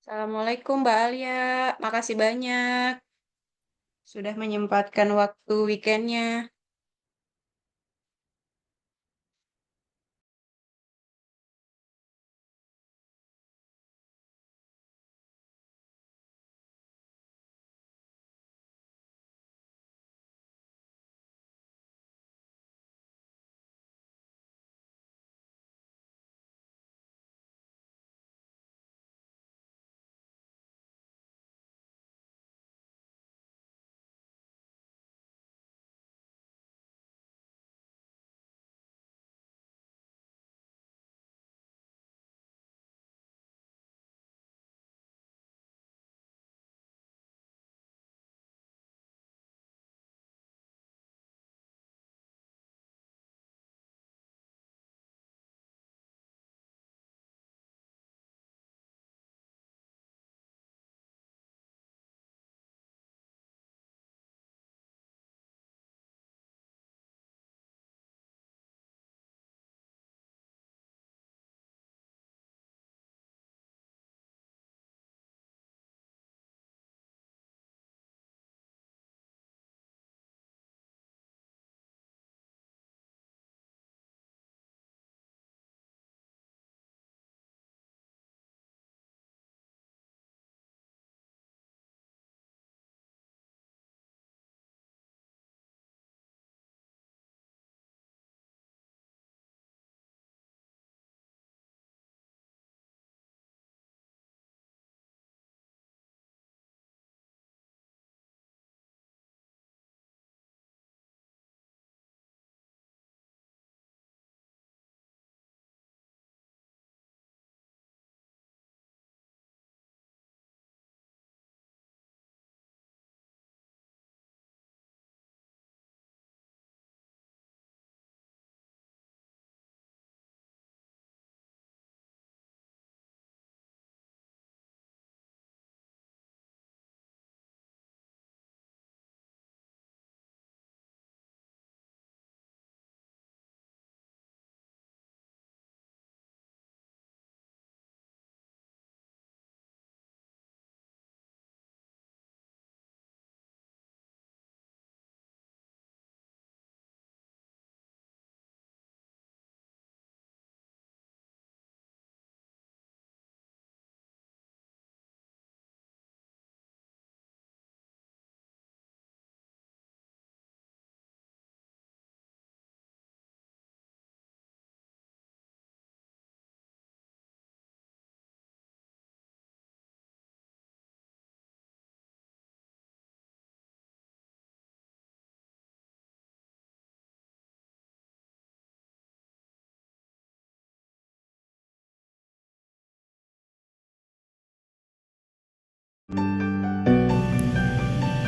Assalamualaikum Mbak Alia, makasih banyak sudah menyempatkan waktu weekendnya.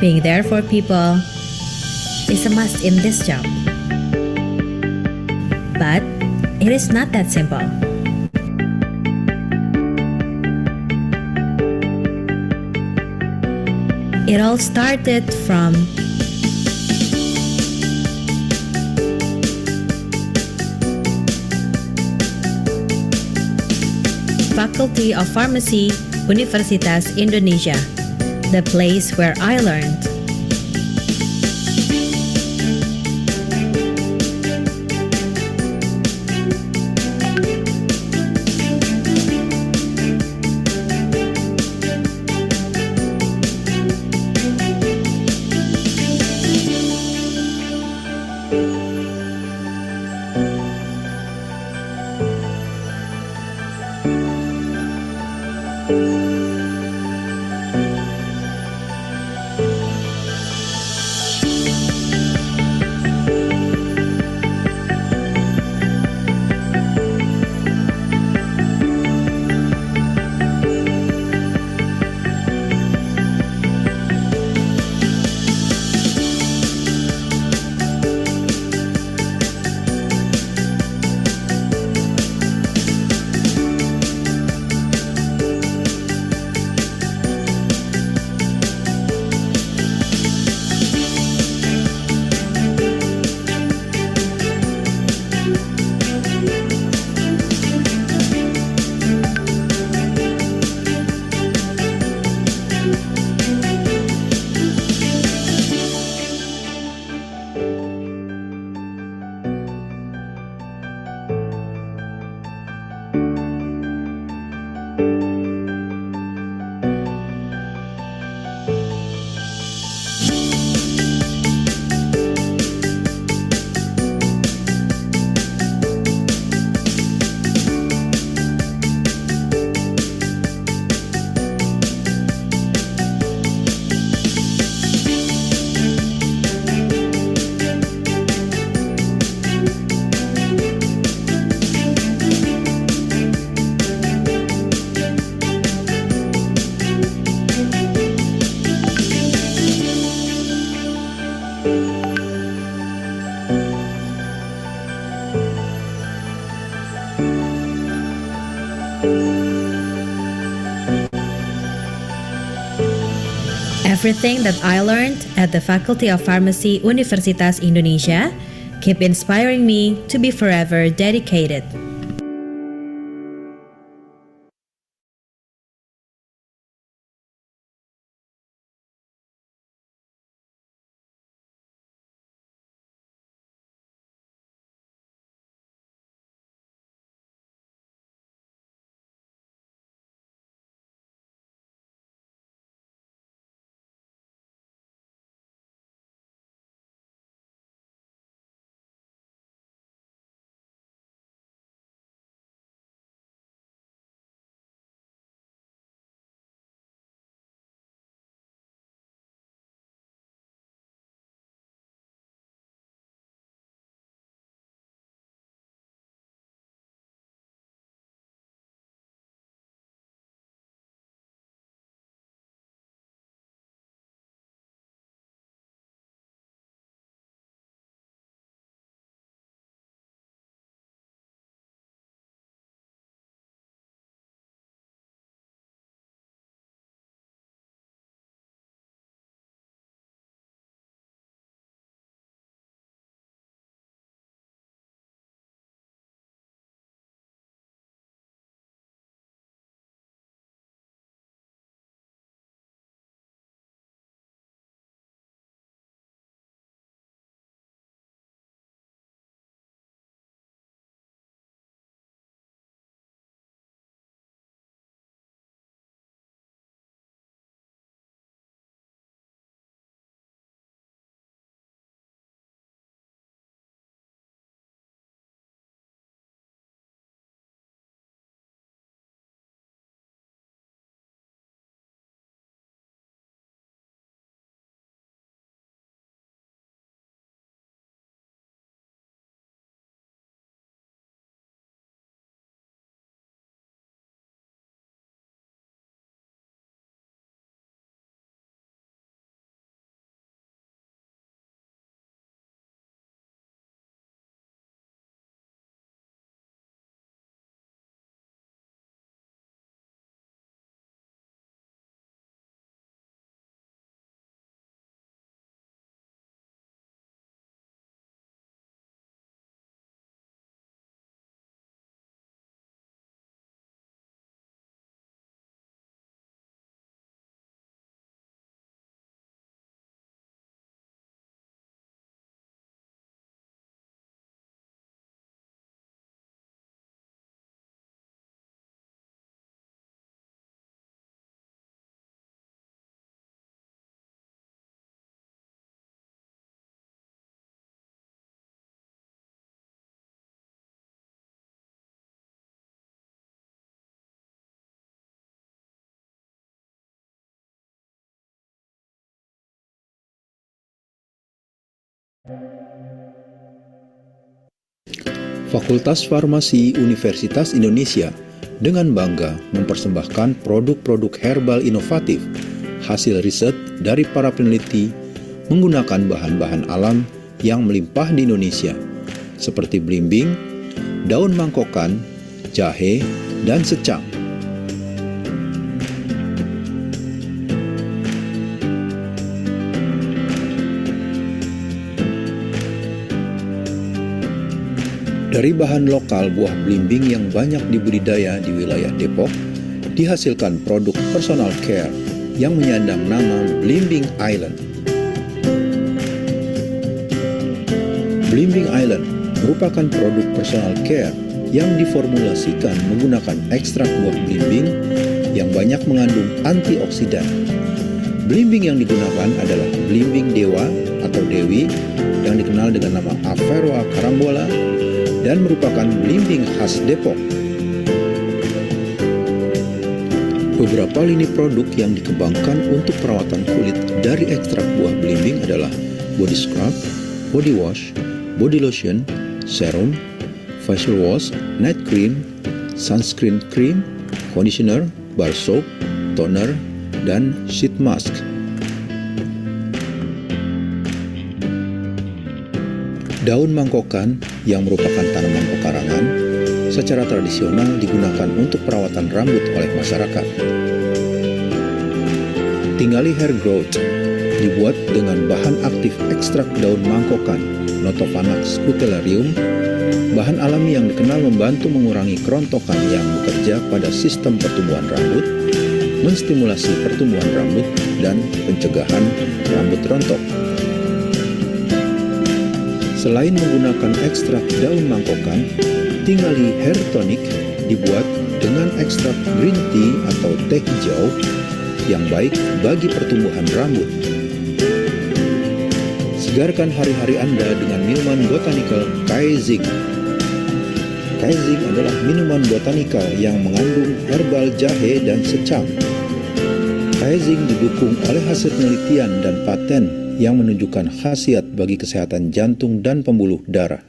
Being there for people is a must in this job. But it is not that simple. It all started from Faculty of Pharmacy, Universitas Indonesia, the place where I learned. everything that I learned at the Faculty of Pharmacy Universitas Indonesia keep inspiring me to be forever dedicated. Fakultas Farmasi Universitas Indonesia dengan bangga mempersembahkan produk-produk herbal inovatif hasil riset dari para peneliti menggunakan bahan-bahan alam yang melimpah di Indonesia seperti belimbing, daun mangkokan, jahe, dan secang. Dari bahan lokal buah belimbing yang banyak dibudidaya di wilayah Depok, dihasilkan produk personal care yang menyandang nama Blimbing Island. Blimbing Island merupakan produk personal care yang diformulasikan menggunakan ekstrak buah belimbing yang banyak mengandung antioksidan. Belimbing yang digunakan adalah belimbing dewa atau dewi yang dikenal dengan nama Averrhoa carambola dan merupakan belimbing khas Depok. Beberapa lini produk yang dikembangkan untuk perawatan kulit dari ekstrak buah belimbing adalah body scrub, body wash, body lotion, serum, facial wash, night cream, sunscreen cream, conditioner, bar soap, toner, dan sheet mask. Daun mangkokan yang merupakan tanaman pekarangan secara tradisional digunakan untuk perawatan rambut oleh masyarakat. Tingali Hair Growth dibuat dengan bahan aktif ekstrak daun mangkokan, Nothophanax cutellarium, bahan alami yang dikenal membantu mengurangi kerontokan yang bekerja pada sistem pertumbuhan rambut, menstimulasi pertumbuhan rambut, dan pencegahan rambut rontok. Selain menggunakan ekstrak daun mangkokan, Tingali Hair Tonic dibuat dengan ekstrak green tea atau teh hijau yang baik bagi pertumbuhan rambut. Segarkan hari-hari Anda dengan minuman botanikal Kaezing. Kaezing adalah minuman botanikal yang mengandung herbal jahe dan secang. Kaezing didukung oleh hasil penelitian dan paten yang menunjukkan khasiat bagi kesehatan jantung dan pembuluh darah.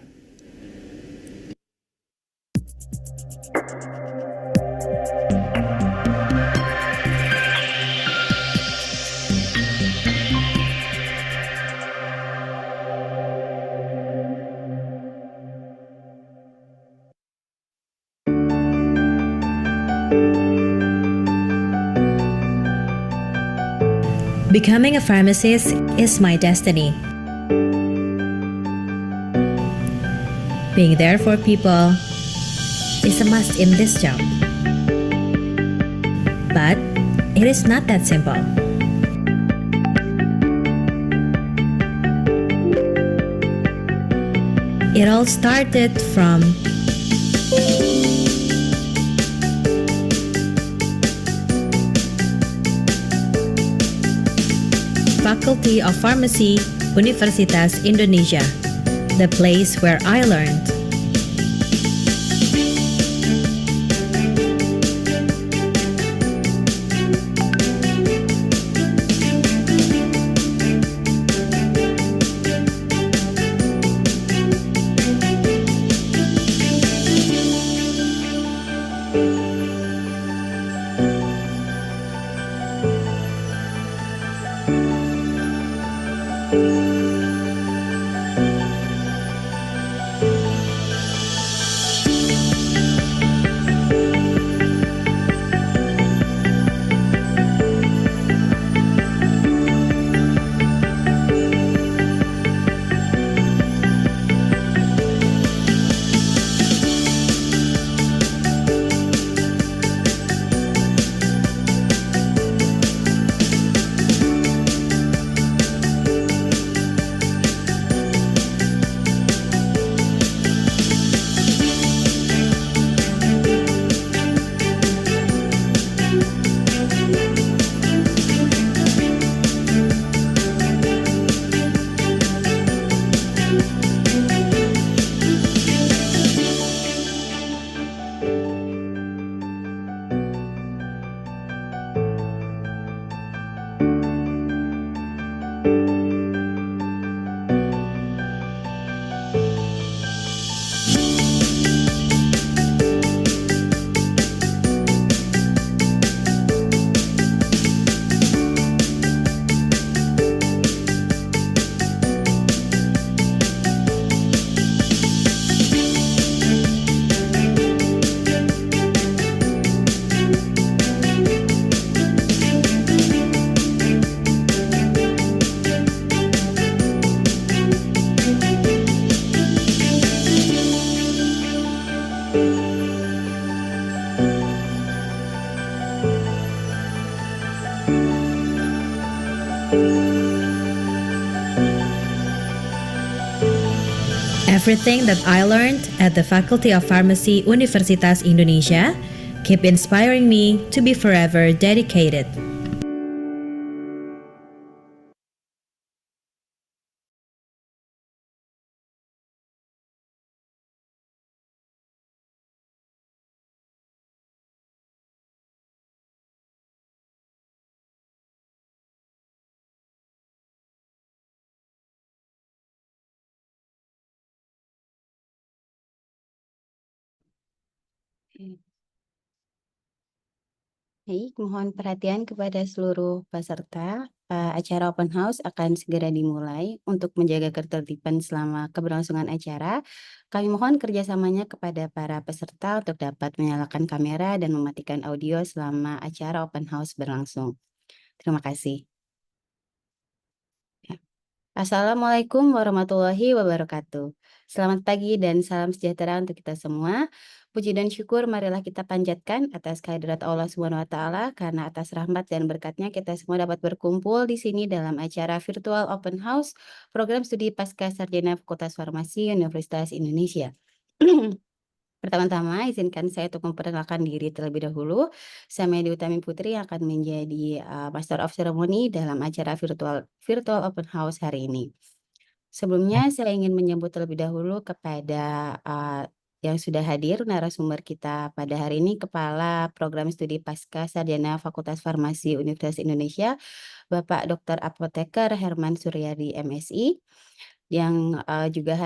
Becoming a pharmacist is my destiny. Being there for people is a must in this job. But it is not that simple. It all started from Faculty of Pharmacy, Universitas Indonesia, the place where I learned. Everything that I learned at the Faculty of Pharmacy Universitas Indonesia keep inspiring me to be forever dedicated. Baik, mohon perhatian kepada seluruh peserta. Acara open house akan segera dimulai. Untuk menjaga ketertiban selama keberlangsungan acara, kami mohon kerjasamanya kepada para peserta untuk dapat menyalakan kamera dan mematikan audio selama acara open house berlangsung. Terima kasih. Assalamualaikum warahmatullahi wabarakatuh. Selamat pagi dan salam sejahtera untuk kita semua. Puji dan syukur marilah kita panjatkan atas kehadirat Allah Subhanahu wa taala karena atas rahmat dan berkatnya kita semua dapat berkumpul di sini dalam acara virtual open house program studi pasca sarjana Fakultas Farmasi Universitas Indonesia. Pertama-tama izinkan saya untuk memperkenalkan diri terlebih dahulu. Saya Medi Utami Putri yang akan menjadi Master of Ceremony dalam acara virtual open house hari ini. Sebelumnya saya ingin menyebut terlebih dahulu kepada yang sudah hadir narasumber kita pada hari ini, Kepala Program Studi Pasca Sarjana Fakultas Farmasi Universitas Indonesia, Bapak Dr. Apoteker Herman Suryadi MSI, yang juga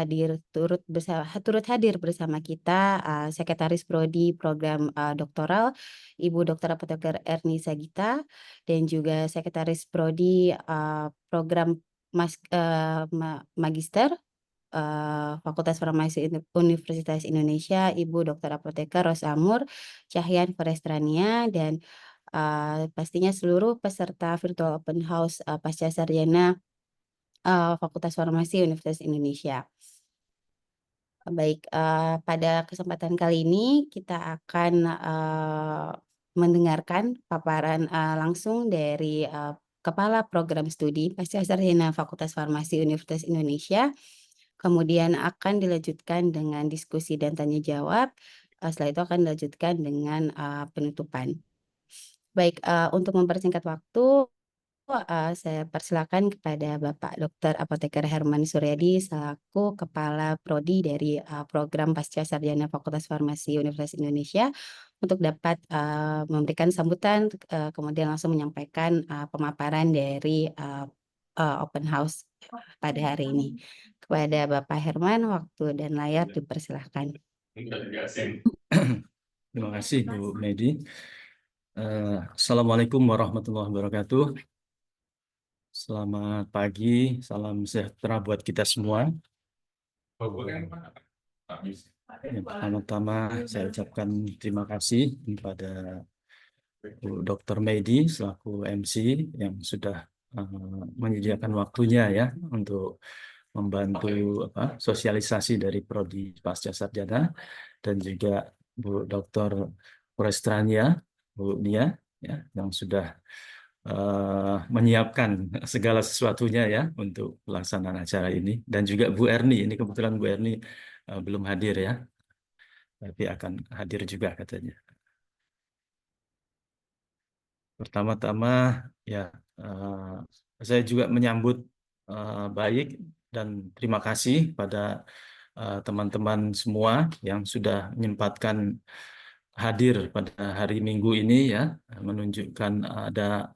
turut hadir bersama kita Sekretaris Prodi Program Doktoral Ibu Dr. Apoteker Erni Sagita, dan juga Sekretaris Prodi Program Magister Fakultas Farmasi Universitas Indonesia, Ibu Dr. Apoteker Rosamur Cahyan Forestrania, dan pastinya seluruh peserta virtual open house pasca sarjana Fakultas Farmasi Universitas Indonesia. Baik, pada kesempatan kali ini kita akan mendengarkan paparan langsung dari Kepala Program Studi Pasca Sarjana Fakultas Farmasi Universitas Indonesia. Kemudian akan dilanjutkan dengan diskusi dan tanya jawab. Setelah itu akan dilanjutkan dengan penutupan. Baik, untuk mempersingkat waktu, saya persilakan kepada Bapak Dr. Apoteker Herman Suryadi selaku Kepala Prodi dari Program Pasca Sarjana Fakultas Farmasi Universitas Indonesia untuk dapat memberikan sambutan, kemudian langsung menyampaikan pemaparan dari open house pada hari ini. Kepada Bapak Herman, waktu dan layar dipersilahkan. Terima kasih Bu Medi. Assalamualaikum warahmatullahi wabarakatuh. Selamat pagi, salam sejahtera buat kita semua. Pertama-tama saya ucapkan terima kasih kepada Bu Dr. Medi selaku MC yang sudah menyediakan waktunya ya untuk membantu sosialisasi dari Prodi Pasca Sarjana, dan juga Bu Dr. Forestrania, Bu Nia ya, yang sudah menyiapkan segala sesuatunya ya untuk pelaksanaan acara ini, dan juga Bu Erni. Ini kebetulan Bu Erni belum hadir ya, tapi akan hadir juga katanya. Pertama-tama ya saya juga menyambut baik dan terima kasih pada teman-teman semua yang sudah menyempatkan hadir pada hari Minggu ini ya, menunjukkan ada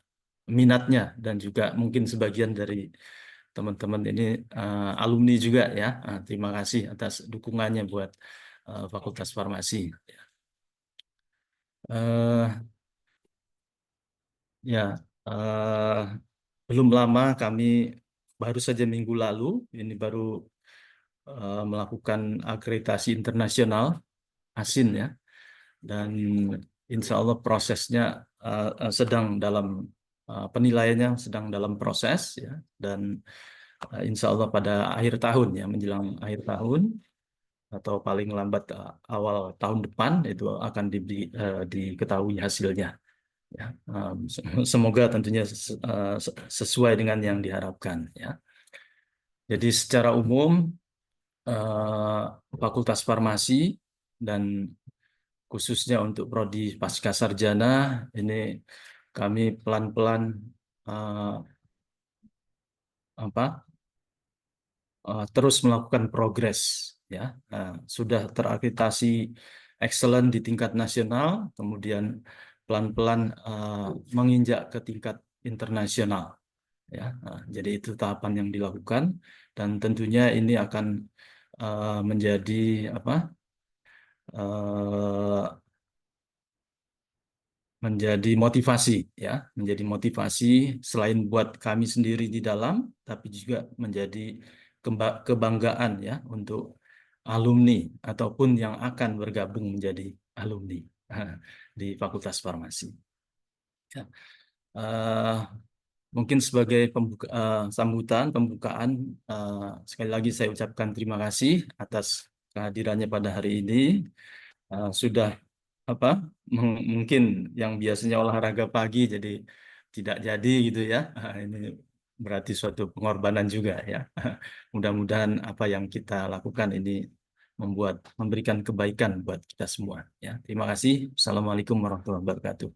minatnya, dan juga mungkin sebagian dari teman-teman ini alumni juga ya. Terima kasih atas dukungannya buat Fakultas Farmasi. Belum lama, kami baru saja minggu lalu ini baru melakukan akreditasi internasional ASIN ya, dan insya Allah prosesnya sedang dalam penilaiannya sedang dalam proses ya, dan insya Allah pada akhir tahun ya, menjelang akhir tahun atau paling lambat awal tahun depan itu akan diketahui hasilnya ya. Semoga tentunya sesuai dengan yang diharapkan ya. Jadi secara umum Fakultas Farmasi dan khususnya untuk prodi pasca sarjana ini kami pelan-pelan terus melakukan progres ya. Sudah terakreditasi excellent di tingkat nasional, kemudian pelan-pelan menginjak ke tingkat internasional ya. Jadi itu tahapan yang dilakukan, dan tentunya ini akan menjadi menjadi motivasi ya, menjadi motivasi selain buat kami sendiri di dalam, tapi juga menjadi kebanggaan ya untuk alumni ataupun yang akan bergabung menjadi alumni di Fakultas Farmasi. Ya. Mungkin sebagai sambutan pembukaan, sekali lagi saya ucapkan terima kasih atas kehadirannya pada hari ini. Sudah mungkin yang biasanya olahraga pagi jadi tidak jadi gitu ya. Ini berarti suatu pengorbanan juga ya. Mudah-mudahan apa yang kita lakukan ini memberikan kebaikan buat kita semua ya. Terima kasih. Assalamualaikum warahmatullahi wabarakatuh.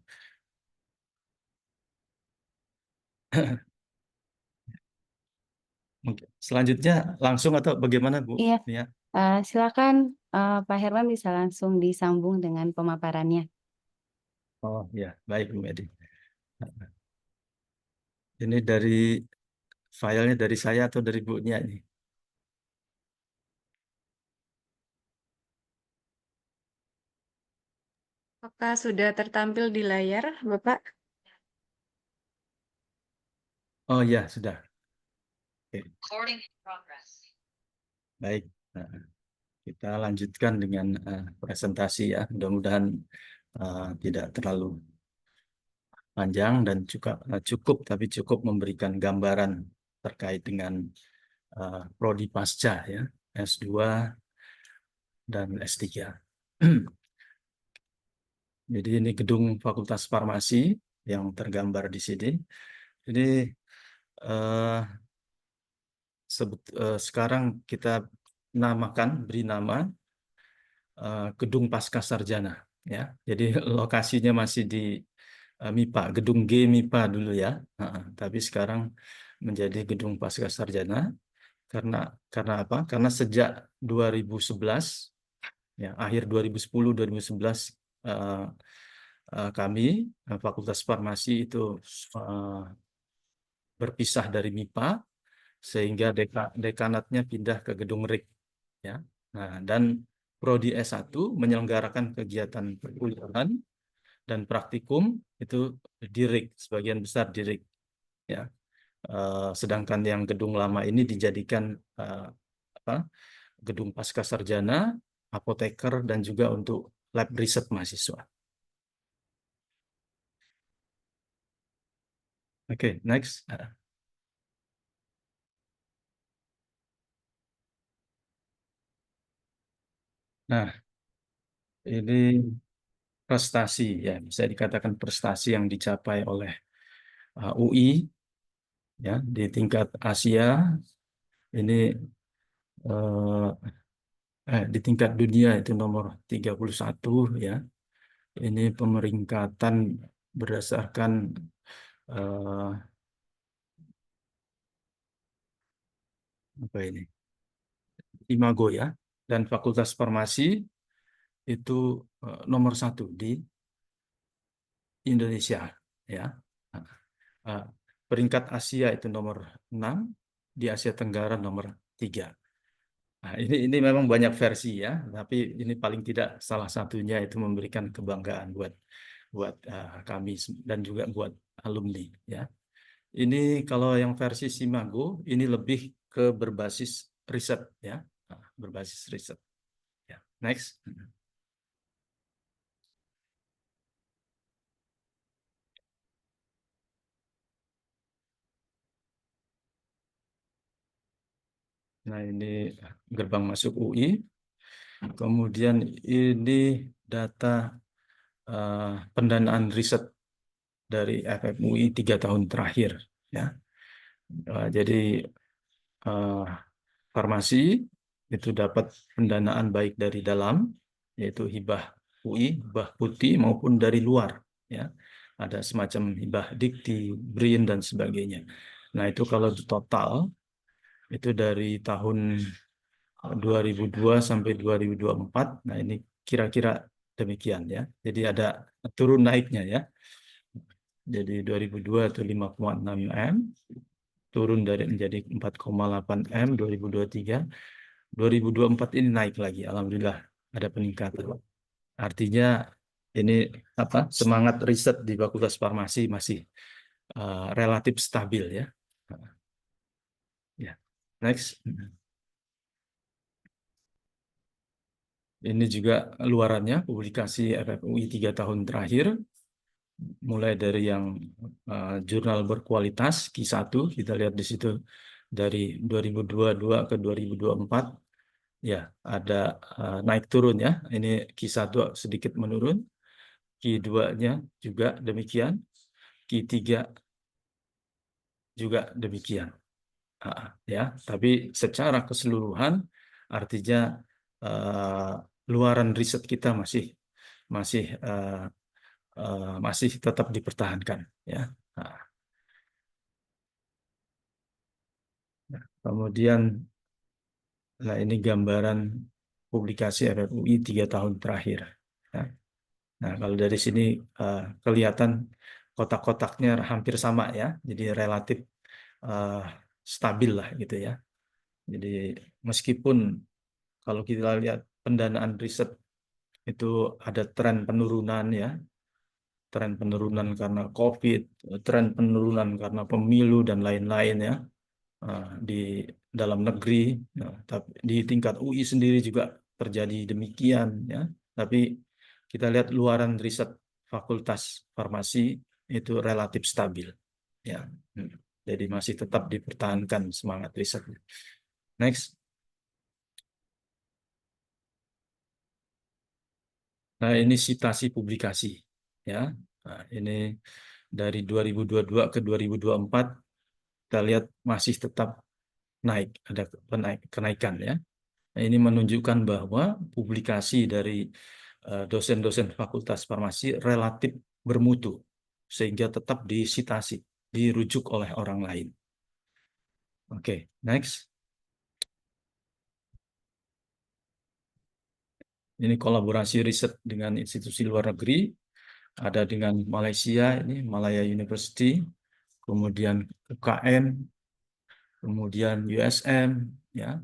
Selanjutnya langsung atau bagaimana Bu? Iya, Ya. silakan Pak Herman bisa langsung disambung dengan pemaparannya. Oh ya, baik Bu Medi. Ini dari filenya dari saya atau dari Bu-nya ini? Apakah sudah tertampil di layar, Bapak? Oh ya, sudah. Oke. Baik. Nah, kita lanjutkan dengan presentasi ya. Mudah-mudahan tidak terlalu panjang dan juga cukup, tapi cukup memberikan gambaran terkait dengan prodi pasca ya, S2 dan S3. Jadi ini gedung Fakultas Farmasi yang tergambar di sini. Jadi sekarang kita beri nama gedung pasca sarjana ya. Jadi lokasinya masih di MIPA, gedung G MIPA dulu ya. Tapi sekarang menjadi gedung pasca sarjana karena apa? Karena sejak 2011 ya, akhir 2010 2011 kami Fakultas Farmasi itu berpisah dari MIPA sehingga dekanatnya pindah ke gedung RIK ya. Nah, dan prodi S1 menyelenggarakan kegiatan perkuliahan dan praktikum itu di RIK, sebagian besar di RIK ya. Sedangkan yang gedung lama ini dijadikan gedung pasca sarjana, apoteker dan juga untuk lab riset mahasiswa. Oke, next. Nah, ini prestasi ya, bisa dikatakan prestasi yang dicapai oleh UI ya di tingkat Asia ini di tingkat dunia itu nomor 31 ya. Ini pemeringkatan berdasarkan apa ini? Imago ya. Dan Fakultas Farmasi itu nomor 1 di Indonesia ya. Peringkat Asia itu nomor 6, di Asia Tenggara nomor 3. Nah, ini memang banyak versi ya, tapi ini paling tidak salah satunya itu memberikan kebanggaan buat kami dan juga buat alumni ya. Ini kalau yang versi Simago ini lebih ke berbasis riset ya, berbasis riset. Ya, next. Nah, ini gerbang masuk UI. Kemudian ini data pendanaan riset dari FMUI 3 tahun terakhir. Ya. Jadi farmasi itu dapat pendanaan baik dari dalam, yaitu hibah UI, hibah putih maupun dari luar. Ya. Ada semacam hibah Dikti, BRIN, dan sebagainya. Nah, itu kalau total, itu dari tahun 2002 sampai 2024. Nah, ini kira-kira demikian ya. Jadi ada turun naiknya ya. Jadi 2002 itu 5,6 M, turun menjadi 4,8 M 2023. 2024 ini naik lagi. Alhamdulillah ada peningkatan. Artinya ini semangat riset di Fakultas Farmasi masih relatif stabil ya. Ya, next. Ini juga luarannya publikasi FFUI 3 tahun terakhir. mulai dari yang jurnal berkualitas Q1, kita lihat di situ dari 2022 ke 2024 ya ada naik turun ya. Ini Q1 sedikit menurun, Q2-nya juga demikian, Q3 juga demikian. Ya, tapi secara keseluruhan artinya luaran riset kita masih masih masih tetap dipertahankan ya. Kemudian ini gambaran publikasi RRUI 3 tahun terakhir. Ya. Nah, kalau dari sini kelihatan kotak-kotaknya hampir sama ya, jadi relatif stabil lah gitu ya. Jadi meskipun kalau kita lihat pendanaan riset itu ada tren penurunan ya, tren penurunan karena COVID, tren penurunan karena pemilu dan lain-lain ya di dalam negeri. Nah, tapi di tingkat UI sendiri juga terjadi demikian ya. Tapi kita lihat luaran riset Fakultas Farmasi itu relatif stabil ya. Jadi masih tetap dipertahankan semangat risetnya. Next. Nah, ini citasi publikasi ya. Nah, ini dari 2022 ke 2024 kita lihat masih tetap naik, ada kenaikan ya. Nah, ini menunjukkan bahwa publikasi dari dosen-dosen Fakultas Farmasi relatif bermutu sehingga tetap disitasi, dirujuk oleh orang lain. Oke, next. Ini kolaborasi riset dengan institusi luar negeri. Ada dengan Malaysia, ini Malaya University, kemudian UKM, kemudian USM, ya,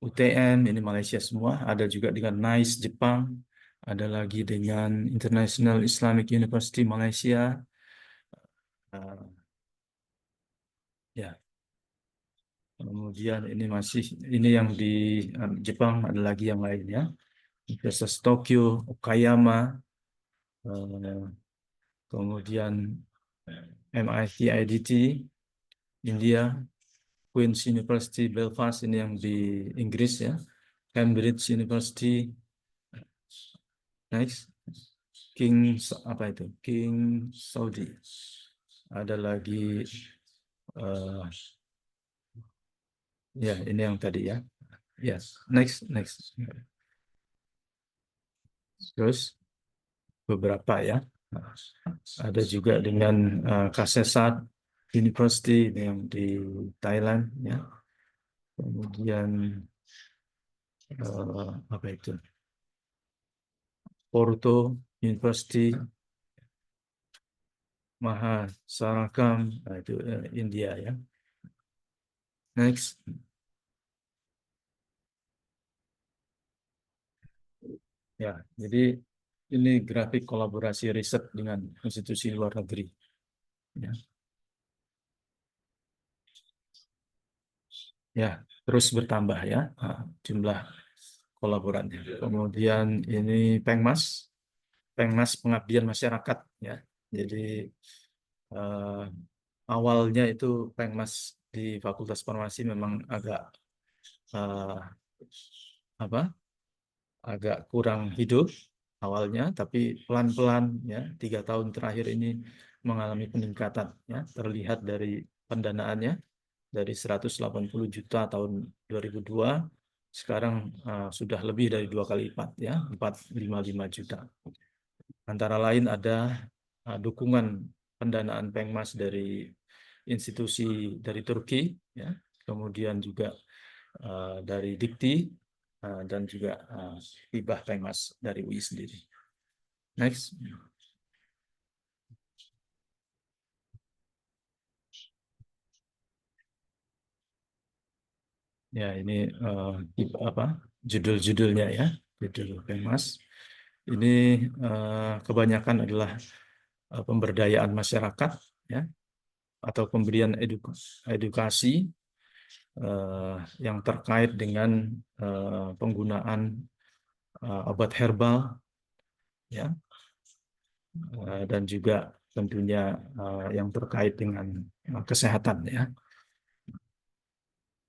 UTM, ini Malaysia semua. Ada juga dengan NICE Jepang, ada lagi dengan International Islamic University Malaysia, ya. Kemudian ini yang di Jepang, ada lagi yang lainnya. Universitas Tokyo, Okayama, kemudian MIT IDT, India, Queen's University Belfast, ini yang di Inggris ya, Cambridge University, next, King Saudi, ada lagi ya ini yang tadi ya, yes, next, terus beberapa ya, ada juga dengan Kasetsart University yang di Thailand ya, kemudian Porto University, Mahasarakam, itu India ya. Next. Ya, jadi ini grafik kolaborasi riset dengan institusi luar negeri. Ya, ya terus bertambah ya jumlah kolaborannya. Kemudian ini Pengmas Pengabdian Masyarakat ya. Jadi awalnya itu Pengmas di Fakultas Farmasi memang agak agak kurang hidup awalnya, tapi pelan-pelan ya 3 tahun terakhir ini mengalami peningkatan ya, terlihat dari pendanaannya dari 180 juta tahun 2002 sekarang sudah lebih dari 2 kali lipat ya, 455 juta. Antara lain ada dukungan pendanaan Pengmas dari institusi dari Turki ya, kemudian juga dari Dikti dan juga hibah Pengmas dari UI sendiri. Next. Ya, ini judul-judulnya ya, judul Pengmas. Ini kebanyakan adalah pemberdayaan masyarakat ya, atau pemberian edukasi yang terkait dengan penggunaan obat herbal ya, dan juga tentunya yang terkait dengan kesehatan ya.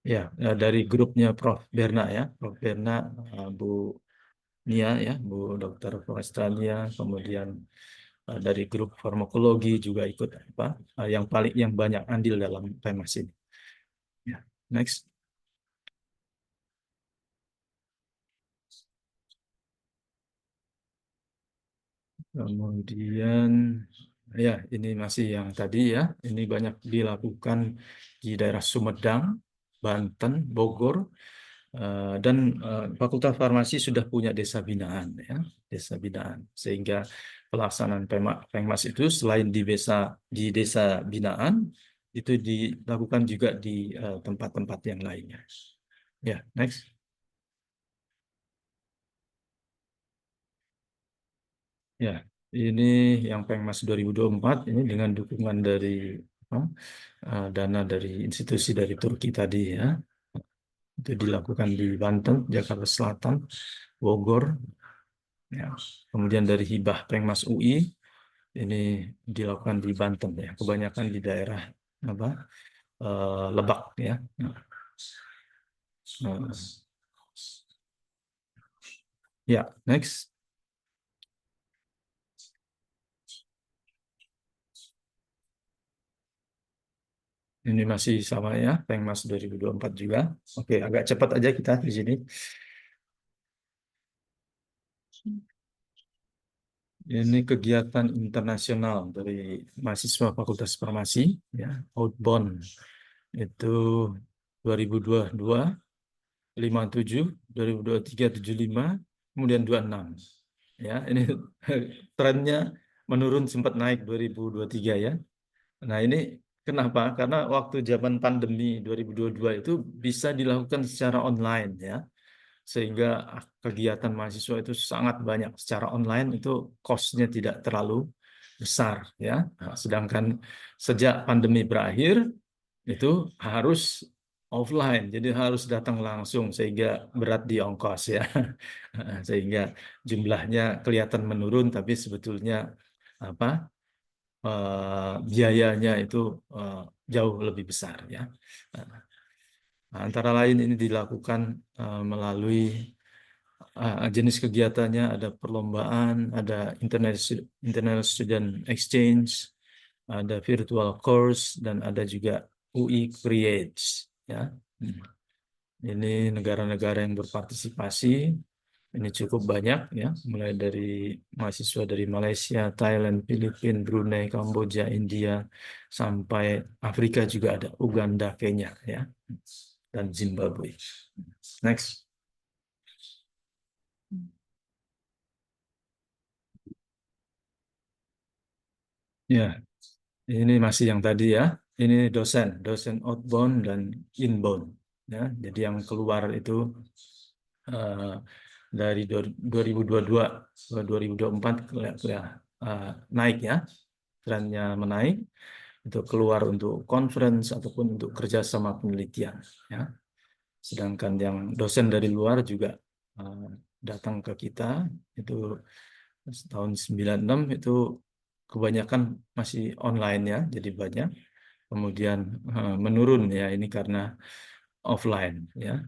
Ya, dari grupnya Prof. Berna ya, Prof. Berna, Bu Nia ya, Bu Dr. Florestania, kemudian dari grup farmakologi juga ikut yang banyak andil dalam PEMAS ini. Ya, next. Kemudian ya ini masih yang tadi ya, ini banyak dilakukan di daerah Sumedang, Banten, Bogor, dan Fakultas Farmasi sudah punya desa binaan ya, desa binaan, sehingga pelaksanaan PEMAS itu selain di desa binaan itu dilakukan juga di tempat-tempat yang lainnya. Ya, next. Ya, ini yang PEMAS 2024 ini dengan dukungan dari dana dari institusi dari Turki tadi ya. Itu dilakukan di Banten, Jakarta Selatan, Bogor, ya. Kemudian dari hibah Pengmas UI ini dilakukan di Banten ya. Kebanyakan di daerah Lebak ya. Ya, next. Ini masih sama ya, Pengmas 2024 juga. Oke, agak cepat aja kita di sini. Ini kegiatan internasional dari mahasiswa Fakultas Farmasi, ya, outbound itu 2022, 57, 2023, 75, kemudian 26. Ya, ini trennya menurun sempat naik 2023 ya. Nah, ini kenapa? Karena waktu zaman pandemi 2022 itu bisa dilakukan secara online ya. Sehingga kegiatan mahasiswa itu sangat banyak secara online, itu cost-nya tidak terlalu besar ya. Nah, sedangkan sejak pandemi berakhir itu harus offline, jadi harus datang langsung sehingga berat di ongkos ya. Sehingga jumlahnya kelihatan menurun, tapi sebetulnya biayanya itu jauh lebih besar ya. Nah, antara lain ini dilakukan melalui jenis kegiatannya ada perlombaan, ada international student exchange, ada virtual course, dan ada juga UI Creates ya. Ini negara-negara yang berpartisipasi ini cukup banyak ya, mulai dari mahasiswa dari Malaysia, Thailand, Filipina, Brunei, Kamboja, India, sampai Afrika juga ada, Uganda, Kenya ya, dan Zimbabwe. Next. Ya, ini masih yang tadi ya. Ini dosen outbound dan inbound. Ya, jadi yang keluar itu dari 2022 ke 2024 naik ya, trennya menaik. Itu keluar untuk conference ataupun untuk kerjasama penelitian. Ya. Sedangkan yang dosen dari luar juga datang ke kita itu tahun 96 itu kebanyakan masih online ya, jadi banyak. Kemudian menurun ya, ini karena offline ya.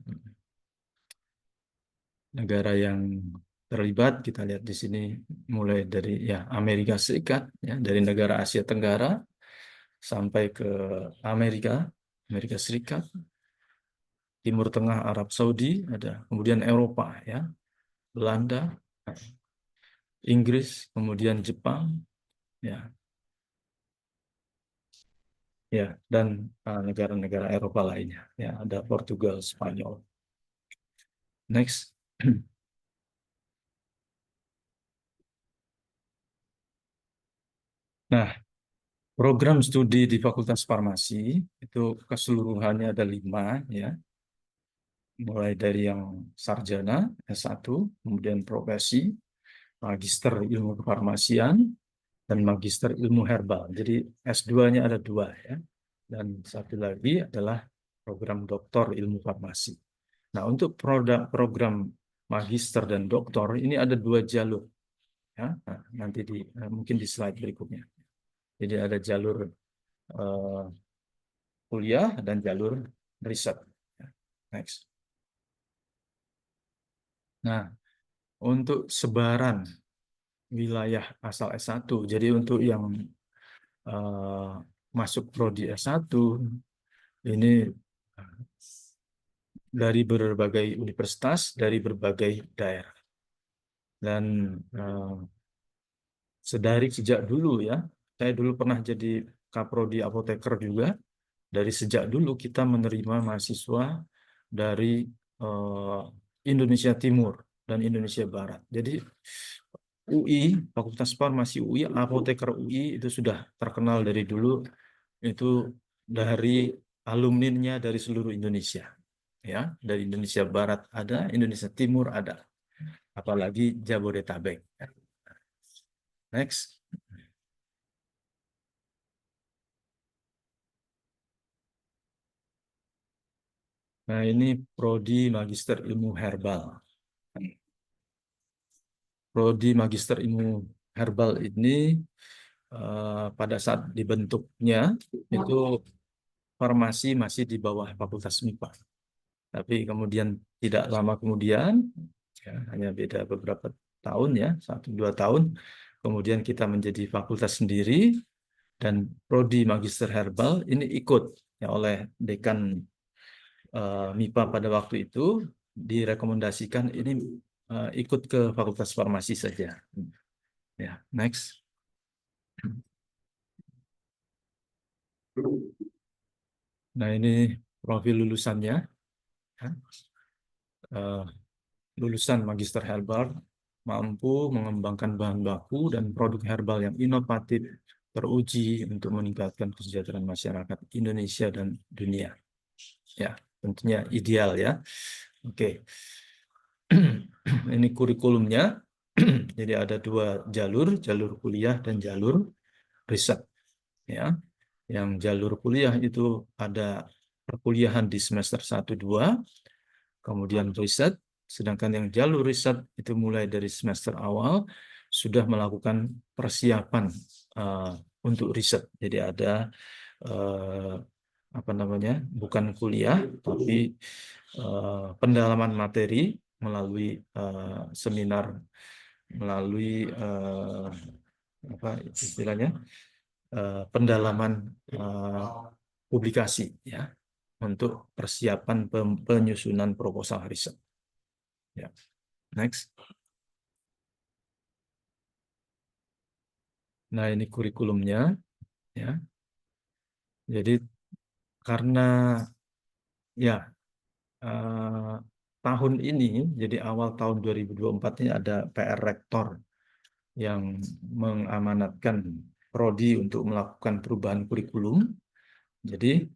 Negara yang terlibat kita lihat di sini mulai dari ya Amerika Serikat ya, dari negara Asia Tenggara sampai ke Amerika Serikat, Timur Tengah, Arab Saudi ada, kemudian Eropa ya, Belanda, Inggris, kemudian Jepang ya. Ya, dan negara-negara Eropa lainnya ya, ada Portugal, Spanyol. Next. Nah, program studi di Fakultas Farmasi itu keseluruhannya ada 5 ya. Mulai dari yang sarjana S1, kemudian profesi, magister ilmu kefarmasian, dan magister ilmu herbal. Jadi S2-nya ada 2 ya. Dan satu lagi adalah program doktor ilmu farmasi. Nah, untuk program magister dan doktor ini ada 2 jalur. ya. Nah, nanti mungkin di slide berikutnya. Jadi ada jalur kuliah dan jalur riset. Next. Nah, untuk sebaran wilayah asal S1, jadi untuk yang masuk prodi S1 ini dari berbagai universitas, dari berbagai daerah. Dan sejak dulu ya, saya dulu pernah jadi kaprodi apoteker juga. Dari sejak dulu kita menerima mahasiswa dari Indonesia Timur dan Indonesia Barat. Jadi UI, Fakultas Farmasi UI, apoteker UI itu sudah terkenal dari dulu, itu dari alumninya dari seluruh Indonesia. Ya, dari Indonesia Barat ada, Indonesia Timur ada, apalagi Jabodetabek. Next. Nah, ini prodi Magister Ilmu Herbal. Prodi Magister Ilmu Herbal ini pada saat dibentuknya itu farmasi masih di bawah Fakultas MIPA. Tapi kemudian tidak lama kemudian, ya, hanya beda beberapa tahun ya, 1-2 tahun, kemudian kita menjadi fakultas sendiri dan prodi Magister Herbal ini ikut ya oleh dekan MIPA pada waktu itu direkomendasikan ini ikut ke Fakultas Farmasi saja. Ya, next. Nah, ini profil lulusannya. Lulusan Magister Herbal mampu mengembangkan bahan baku dan produk herbal yang inovatif, teruji untuk meningkatkan kesejahteraan masyarakat Indonesia dan dunia. Ya, tentunya ideal ya. Oke. Ini kurikulumnya. Jadi ada 2 jalur, jalur kuliah dan jalur riset. Ya. Yang jalur kuliah itu ada perkuliahan di semester 1-2, kemudian riset, sedangkan yang jalur riset itu mulai dari semester awal sudah melakukan persiapan untuk riset. Jadi ada apa namanya, bukan kuliah tapi pendalaman materi melalui seminar, melalui apa istilahnya, pendalaman publikasi ya, untuk persiapan penyusunan proposal riset. Ya, next. Nah, ini kurikulumnya ya. Jadi karena ya tahun ini, jadi awal tahun 2024 ini ada PR Rektor yang mengamanatkan prodi untuk melakukan perubahan kurikulum. Jadi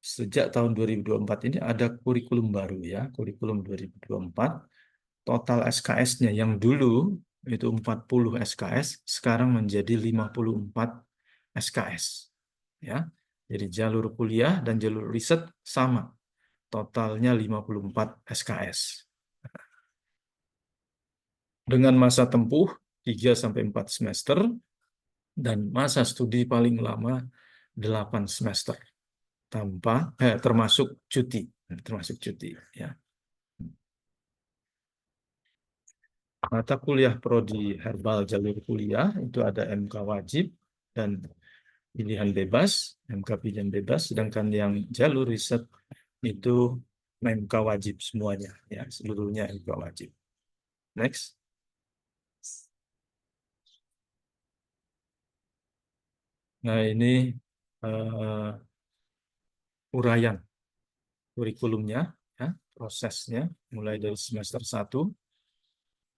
sejak tahun 2024 ini ada kurikulum baru ya, kurikulum 2024. Total SKS-nya yang dulu itu 40 SKS, sekarang menjadi 54 SKS. Ya. Jadi jalur kuliah dan jalur riset sama. Totalnya 54 SKS. Dengan masa tempuh 3-4 semester dan masa studi paling lama 8 semester. Termasuk cuti ya. Mata kuliah prodi herbal jalur kuliah itu ada MK wajib dan pilihan bebas, MK pilihan bebas, sedangkan yang jalur riset itu MK wajib semuanya ya, seluruhnya MK wajib. Next. Nah, ini uraian kurikulumnya ya, prosesnya mulai dari semester 1,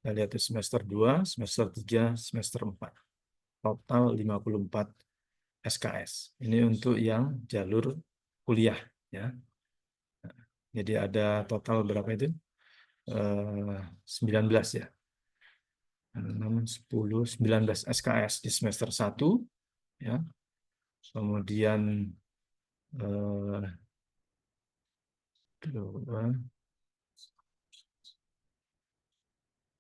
kita lihat di semester 2, semester 3, semester 4. Total 54 SKS. Ini untuk yang jalur kuliah ya. Jadi ada total berapa itu? 19 ya. 6, 10, 19 SKS di semester 1 ya. Kemudian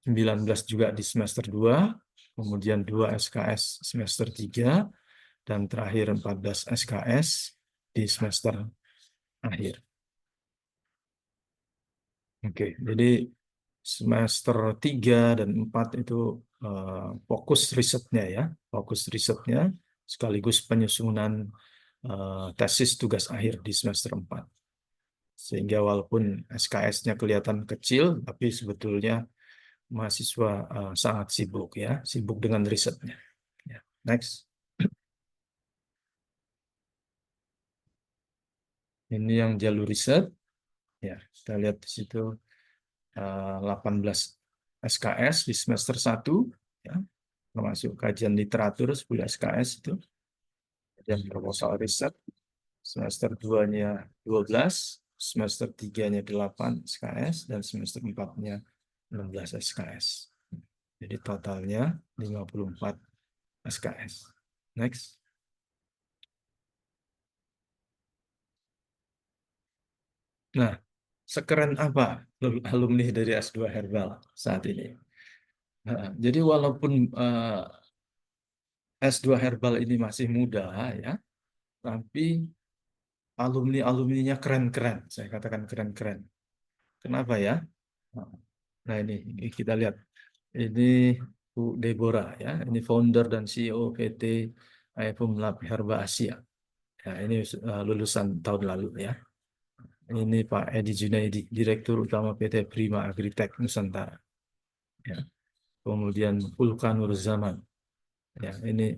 19 juga di semester 2, kemudian 2 SKS semester 3, dan terakhir 14 SKS di semester akhir. Oke, jadi semester 3 dan 4 itu fokus risetnya ya, fokus risetnya sekaligus penyusunan tesis tugas akhir di semester 4. Sehingga walaupun SKS-nya kelihatan kecil, tapi sebetulnya mahasiswa sangat sibuk ya, sibuk dengan risetnya. Ya. Next. Ini yang jalur riset. Ya, kita lihat di situ 18 SKS di semester 1 ya, termasuk kajian literatur 10 SKS itu. Dan proposal riset semester 2-nya 12, semester 3-nya 8 SKS, dan semester 4-nya 16 SKS. Jadi totalnya 54 SKS. Next. Nah, sekeren apa alumni dari S2 Herbal saat ini? Nah, jadi walaupun S2 Herbal ini masih muda ya, tapi alumni-alumninya keren-keren. Saya katakan keren-keren. Kenapa ya? Nah ini kita lihat. Ini Bu Deborah ya, ini founder dan CEO PT AFM Lab Herba Asia. Ya, ini lulusan tahun lalu ya. Ini Pak Edi Junaidi, Direktur Utama PT Prima Agritech Nusantara. Ya. Kemudian Vulkan Nur Zaman. Ya, ini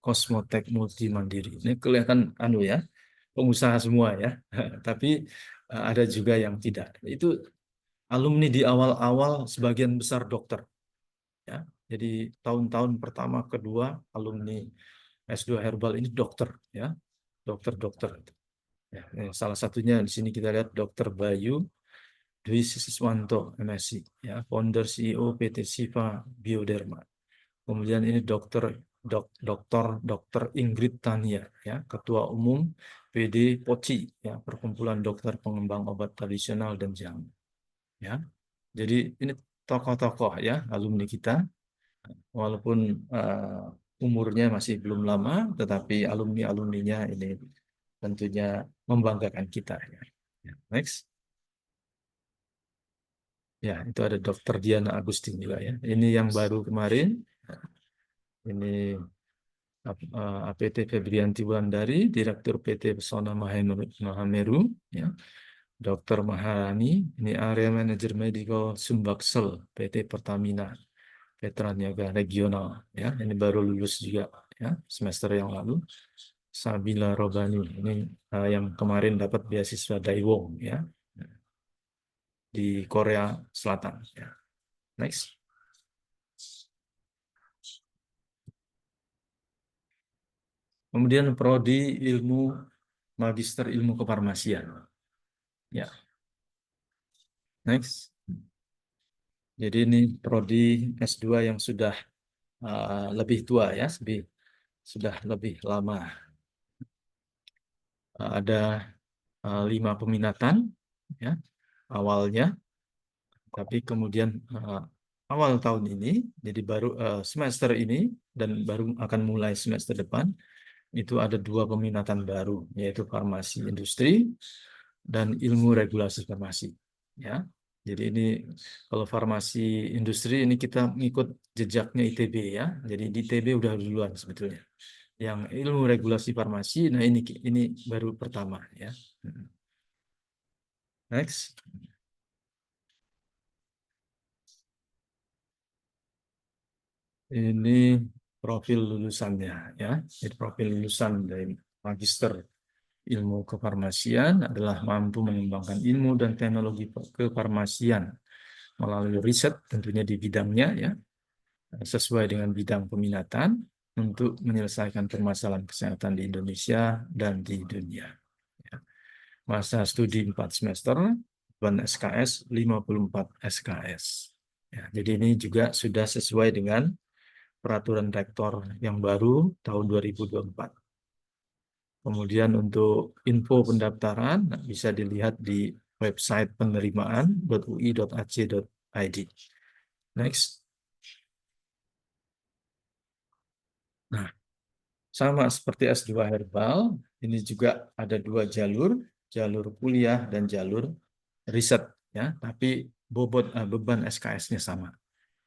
Kosmotek Multi Mandiri. Ini kelihatan ya, pengusaha semua ya. Tapi ada juga yang tidak. Itu alumni di awal-awal sebagian besar dokter. Ya. Jadi tahun-tahun pertama, kedua alumni S2 Herbal ini dokter ya. Dokter-dokter. Ya, salah satunya di sini kita lihat Dr. Bayu Dwi Siswanto, MSc, ya, founder CEO PT Siva Bioderma. Kemudian ini Dr. Ingrid Tania, ya, Ketua Umum PD POCI, ya, Perkumpulan Dokter Pengembang Obat Tradisional dan Jamu. Ya, jadi ini tokoh-tokoh ya alumni kita, walaupun umurnya masih belum lama, tetapi alumni-alumninya ini tentunya membanggakan kita. Ya. Next. Ya, itu ada Dr. Diana Agustin juga ya. Ini yang baru kemarin. Ini APT Febrianti Wulandari, Direktur PT Pesona Mahameru. Ya. Dr. Maharani, ini Area Manager Medical Sumbaksel PT Pertamina Veteran Niaga Regional. Ya. Ini baru lulus juga ya, semester yang lalu. Sabila Robani, ini yang kemarin dapat beasiswa Daewoo ya, di Korea Selatan. Ya. Next. Kemudian prodi ilmu magister ilmu kefarmasian. Ya. Next. Jadi ini prodi S2 yang sudah lebih tua ya, sudah lebih lama. Ada 5 peminatan ya awalnya, tapi kemudian awal tahun ini, jadi baru semester ini dan baru akan mulai semester depan, itu ada 2 peminatan baru, yaitu farmasi industri dan ilmu regulasi farmasi. Ya, jadi ini kalau farmasi industri ini kita mengikut jejaknya ITB ya. Jadi di ITB udah duluan sebetulnya. Yang ilmu regulasi farmasi, nah ini baru pertama ya. Next. Ini profil lulusannya ya. Jadi profil lulusan dari magister ilmu kefarmasian adalah mampu mengembangkan ilmu dan teknologi kefarmasian melalui riset tentunya di bidangnya ya, sesuai dengan bidang peminatan untuk menyelesaikan permasalahan kesehatan di Indonesia dan di dunia. Ya. Masa studi 4 semester, dan SKS 54 SKS. Ya, jadi ini juga sudah sesuai dengan peraturan rektor yang baru tahun 2024. Kemudian untuk info pendaftaran bisa dilihat di website penerimaan.ui.ac.id. Next. Nah, sama seperti S2 herbal, ini juga ada dua jalur, jalur kuliah dan jalur riset, ya. Tapi beban SKS-nya sama,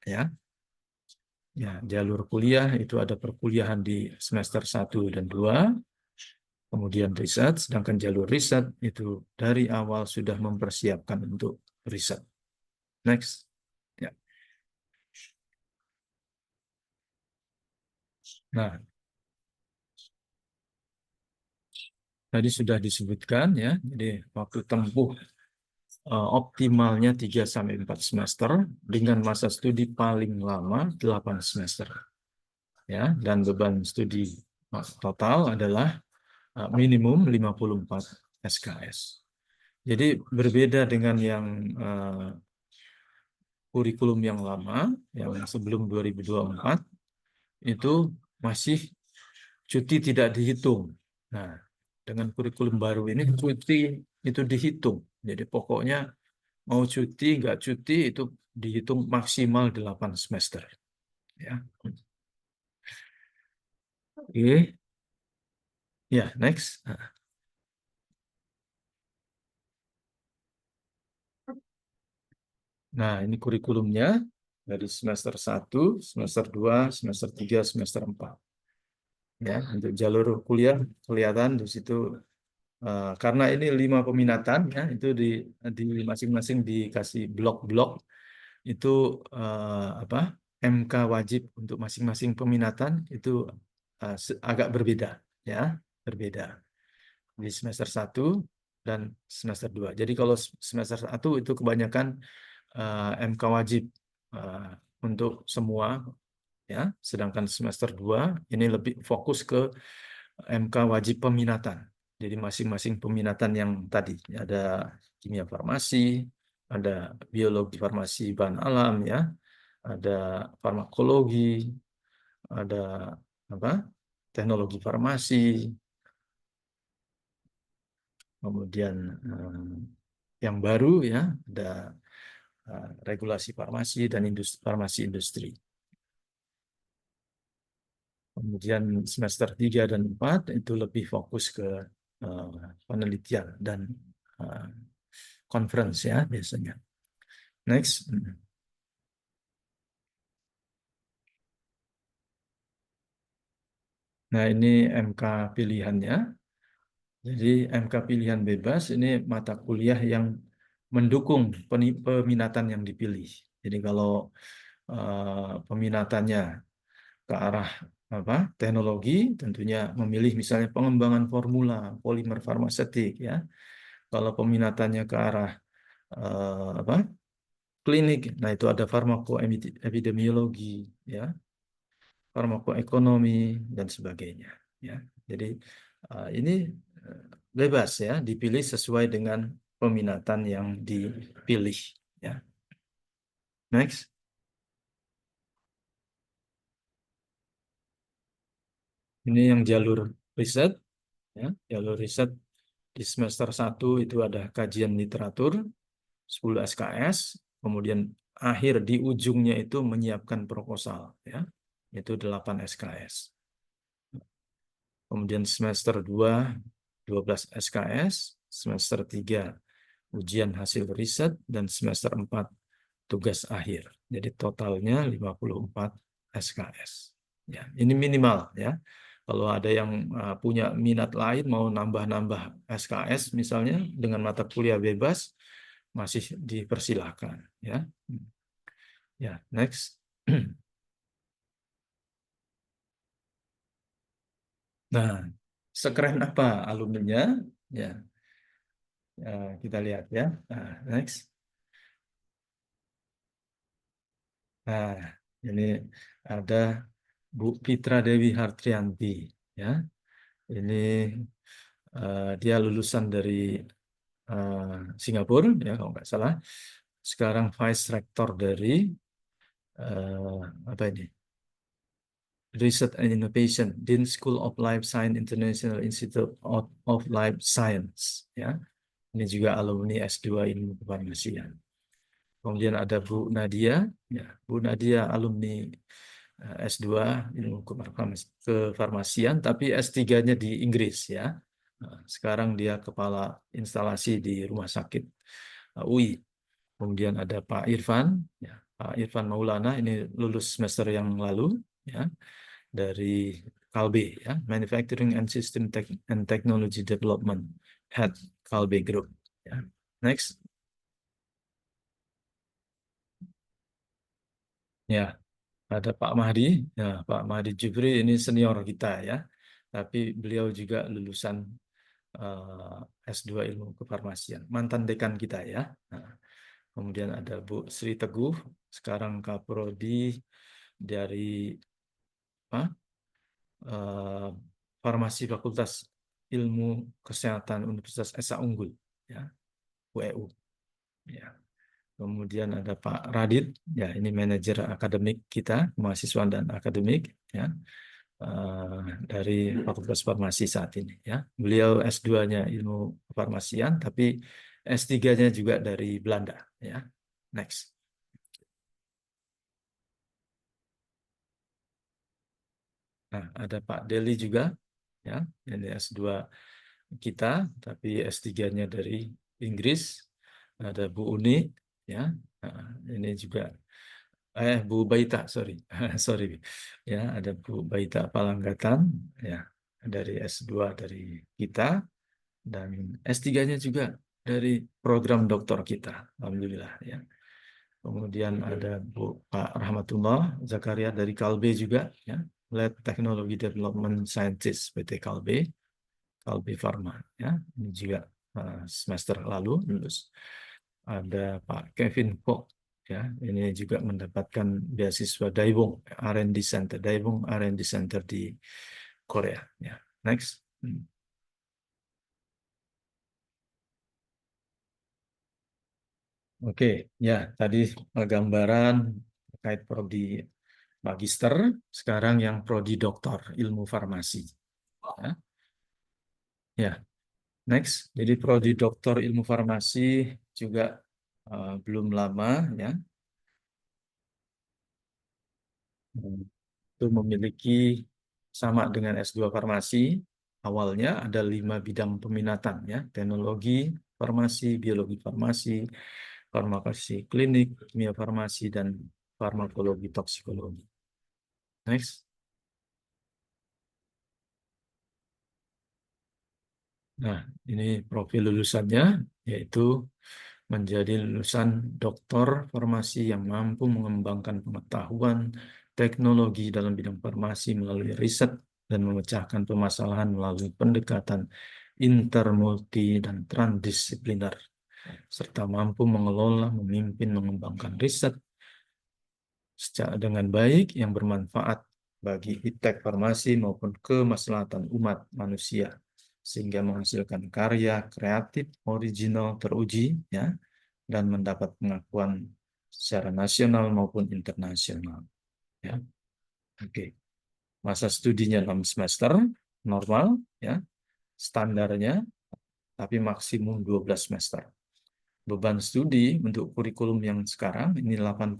ya. Ya, jalur kuliah itu ada perkuliahan di semester 1 dan 2, kemudian riset, sedangkan jalur riset itu dari awal sudah mempersiapkan untuk riset. Next. Ya. Nah, tadi sudah disebutkan ya, jadi waktu tempuh optimalnya 3-4 semester dengan masa studi paling lama 8 semester. Ya, dan beban studi total adalah minimum 54 SKS. Jadi berbeda dengan yang kurikulum yang lama, yang sebelum 2024, itu masih cuti tidak dihitung. Nah, dengan kurikulum baru ini cuti itu dihitung. Jadi pokoknya mau cuti, nggak cuti, itu dihitung maksimal 8 semester. Ya. Oke. Ya, next. Nah, ini kurikulumnya dari semester 1, semester 2, semester 3, semester 4. Ya, untuk jalur kuliah kelihatan di situ karena ini 5 peminatan ya, itu di masing-masing dikasih blok-blok itu MK wajib untuk masing-masing peminatan itu agak berbeda ya, berbeda di semester 1 dan semester 2. Jadi kalau semester 1 itu kebanyakan MK wajib untuk semua ya, sedangkan semester 2 ini lebih fokus ke MK wajib peminatan. Jadi masing-masing peminatan yang tadi ada kimia farmasi, ada biologi farmasi bahan alam ya, ada farmakologi, ada teknologi farmasi, kemudian yang baru ya ada regulasi farmasi dan farmasi industri. Kemudian semester 3 dan 4 itu lebih fokus ke penelitian dan conference ya biasanya. Next. Nah, ini MK pilihannya. Jadi MK pilihan bebas ini mata kuliah yang mendukung peminatan yang dipilih. Jadi kalau peminatannya ke arah teknologi, tentunya memilih misalnya pengembangan formula polimer farmaseutik ya. Kalau peminatannya ke arah klinik, nah itu ada farmakoepidemiologi ya, farmakoekonomi dan sebagainya ya. Jadi ini bebas ya, dipilih sesuai dengan peminatan yang dipilih ya. Next. Ini yang jalur riset ya, jalur riset di semester 1 itu ada kajian literatur 10 SKS, kemudian akhir di ujungnya itu menyiapkan proposal ya, itu 8 SKS. Kemudian semester 2 12 SKS, semester 3 ujian hasil riset, dan semester 4 tugas akhir. Jadi totalnya 54 SKS. Ya, ini minimal ya. Kalau ada yang punya minat lain mau nambah-nambah SKS misalnya dengan mata kuliah bebas masih dipersilahkan ya. Ya, next. Nah, sekeren apa alumninya? Ya. Kita lihat ya. Nah, next. Nah, ini ada Bu Fitra Dewi Hartrianti ya. Ini dia lulusan dari Singapura ya kalau nggak salah. Sekarang Vice Rector dari Research and Innovation, Dean School of Life Science, International Institute of Life Science ya. Ini juga alumni S2 Ilmu Kefarmasian. Kemudian ada Bu Nadia, ya, Bu Nadia alumni S2 ilmu kefarmasian, tapi S3-nya di Inggris ya. Sekarang dia kepala instalasi di rumah sakit UI. Kemudian ada Pak Irfan, ya, Pak Irfan Maulana, ini lulus semester yang lalu ya, dari Kalbe ya, Manufacturing and System and Technology Development Head Kalbe Group. Ya. Next. Ya, ada Pak Mahdi. Ya, Pak Mahdi Jubri ini senior kita ya, tapi beliau juga lulusan S2 ilmu kefarmasian, mantan dekan kita ya. Nah, kemudian ada Bu Sri Teguh, sekarang Kaprodi dari Farmasi Fakultas Ilmu Kesehatan Universitas Esa Unggul, ya, UEU. Ya. Kemudian ada Pak Radit, ya ini manajer akademik kita, mahasiswa dan akademik, ya, dari Fakultas Farmasi saat ini. Ya, beliau S2-nya ilmu kefarmasian, tapi S3-nya juga dari Belanda. Ya, next. Nah, ada Pak Deli juga, ya, ini S2 kita, tapi S3-nya dari Inggris. Ada Bu Uni, ya, nah, ini juga Bu Baita, sorry, sorry, ya, ada Bu Baita Palanggatan, ya, dari S2 dari kita, dan S3-nya juga dari program doktor kita, alhamdulillah, ya. Kemudian ada Pak Rahmatullah Zakaria dari Kalbe juga, ya, Lead Technology Development Scientist PT Kalbe, Kalbe Pharma, ya, ini juga semester lalu lulus. Ada Pak Kevin Kok, ya, ini juga mendapatkan beasiswa Daewoo R&D Center, Daewoo R&D Center di Korea. Ya, next. Oke, ya tadi gambaran terkait prodi magister, sekarang yang prodi doktor ilmu farmasi. Ya, ya. Next. Jadi prodi doktor ilmu farmasi juga belum lama ya. Itu memiliki sama dengan S2 farmasi, awalnya ada 5 bidang peminatan ya, teknologi farmasi, biologi farmasi, farmakologi klinik, kimia farmasi, dan farmakologi toksikologi. Next. Nah, ini profil lulusannya, yaitu menjadi lulusan doktor farmasi yang mampu mengembangkan pengetahuan teknologi dalam bidang farmasi melalui riset dan memecahkan permasalahan melalui pendekatan intermulti dan transdisipliner, serta mampu mengelola, memimpin, mengembangkan riset secara dengan baik yang bermanfaat bagi iptek farmasi maupun kemaslahatan umat manusia, sehingga menghasilkan karya kreatif, original, teruji, ya, dan mendapat pengakuan secara nasional maupun internasional. Ya. Oke. Masa studinya 6 semester, normal, ya, standarnya, tapi maksimum 12 semester. Beban studi untuk kurikulum yang sekarang ini 88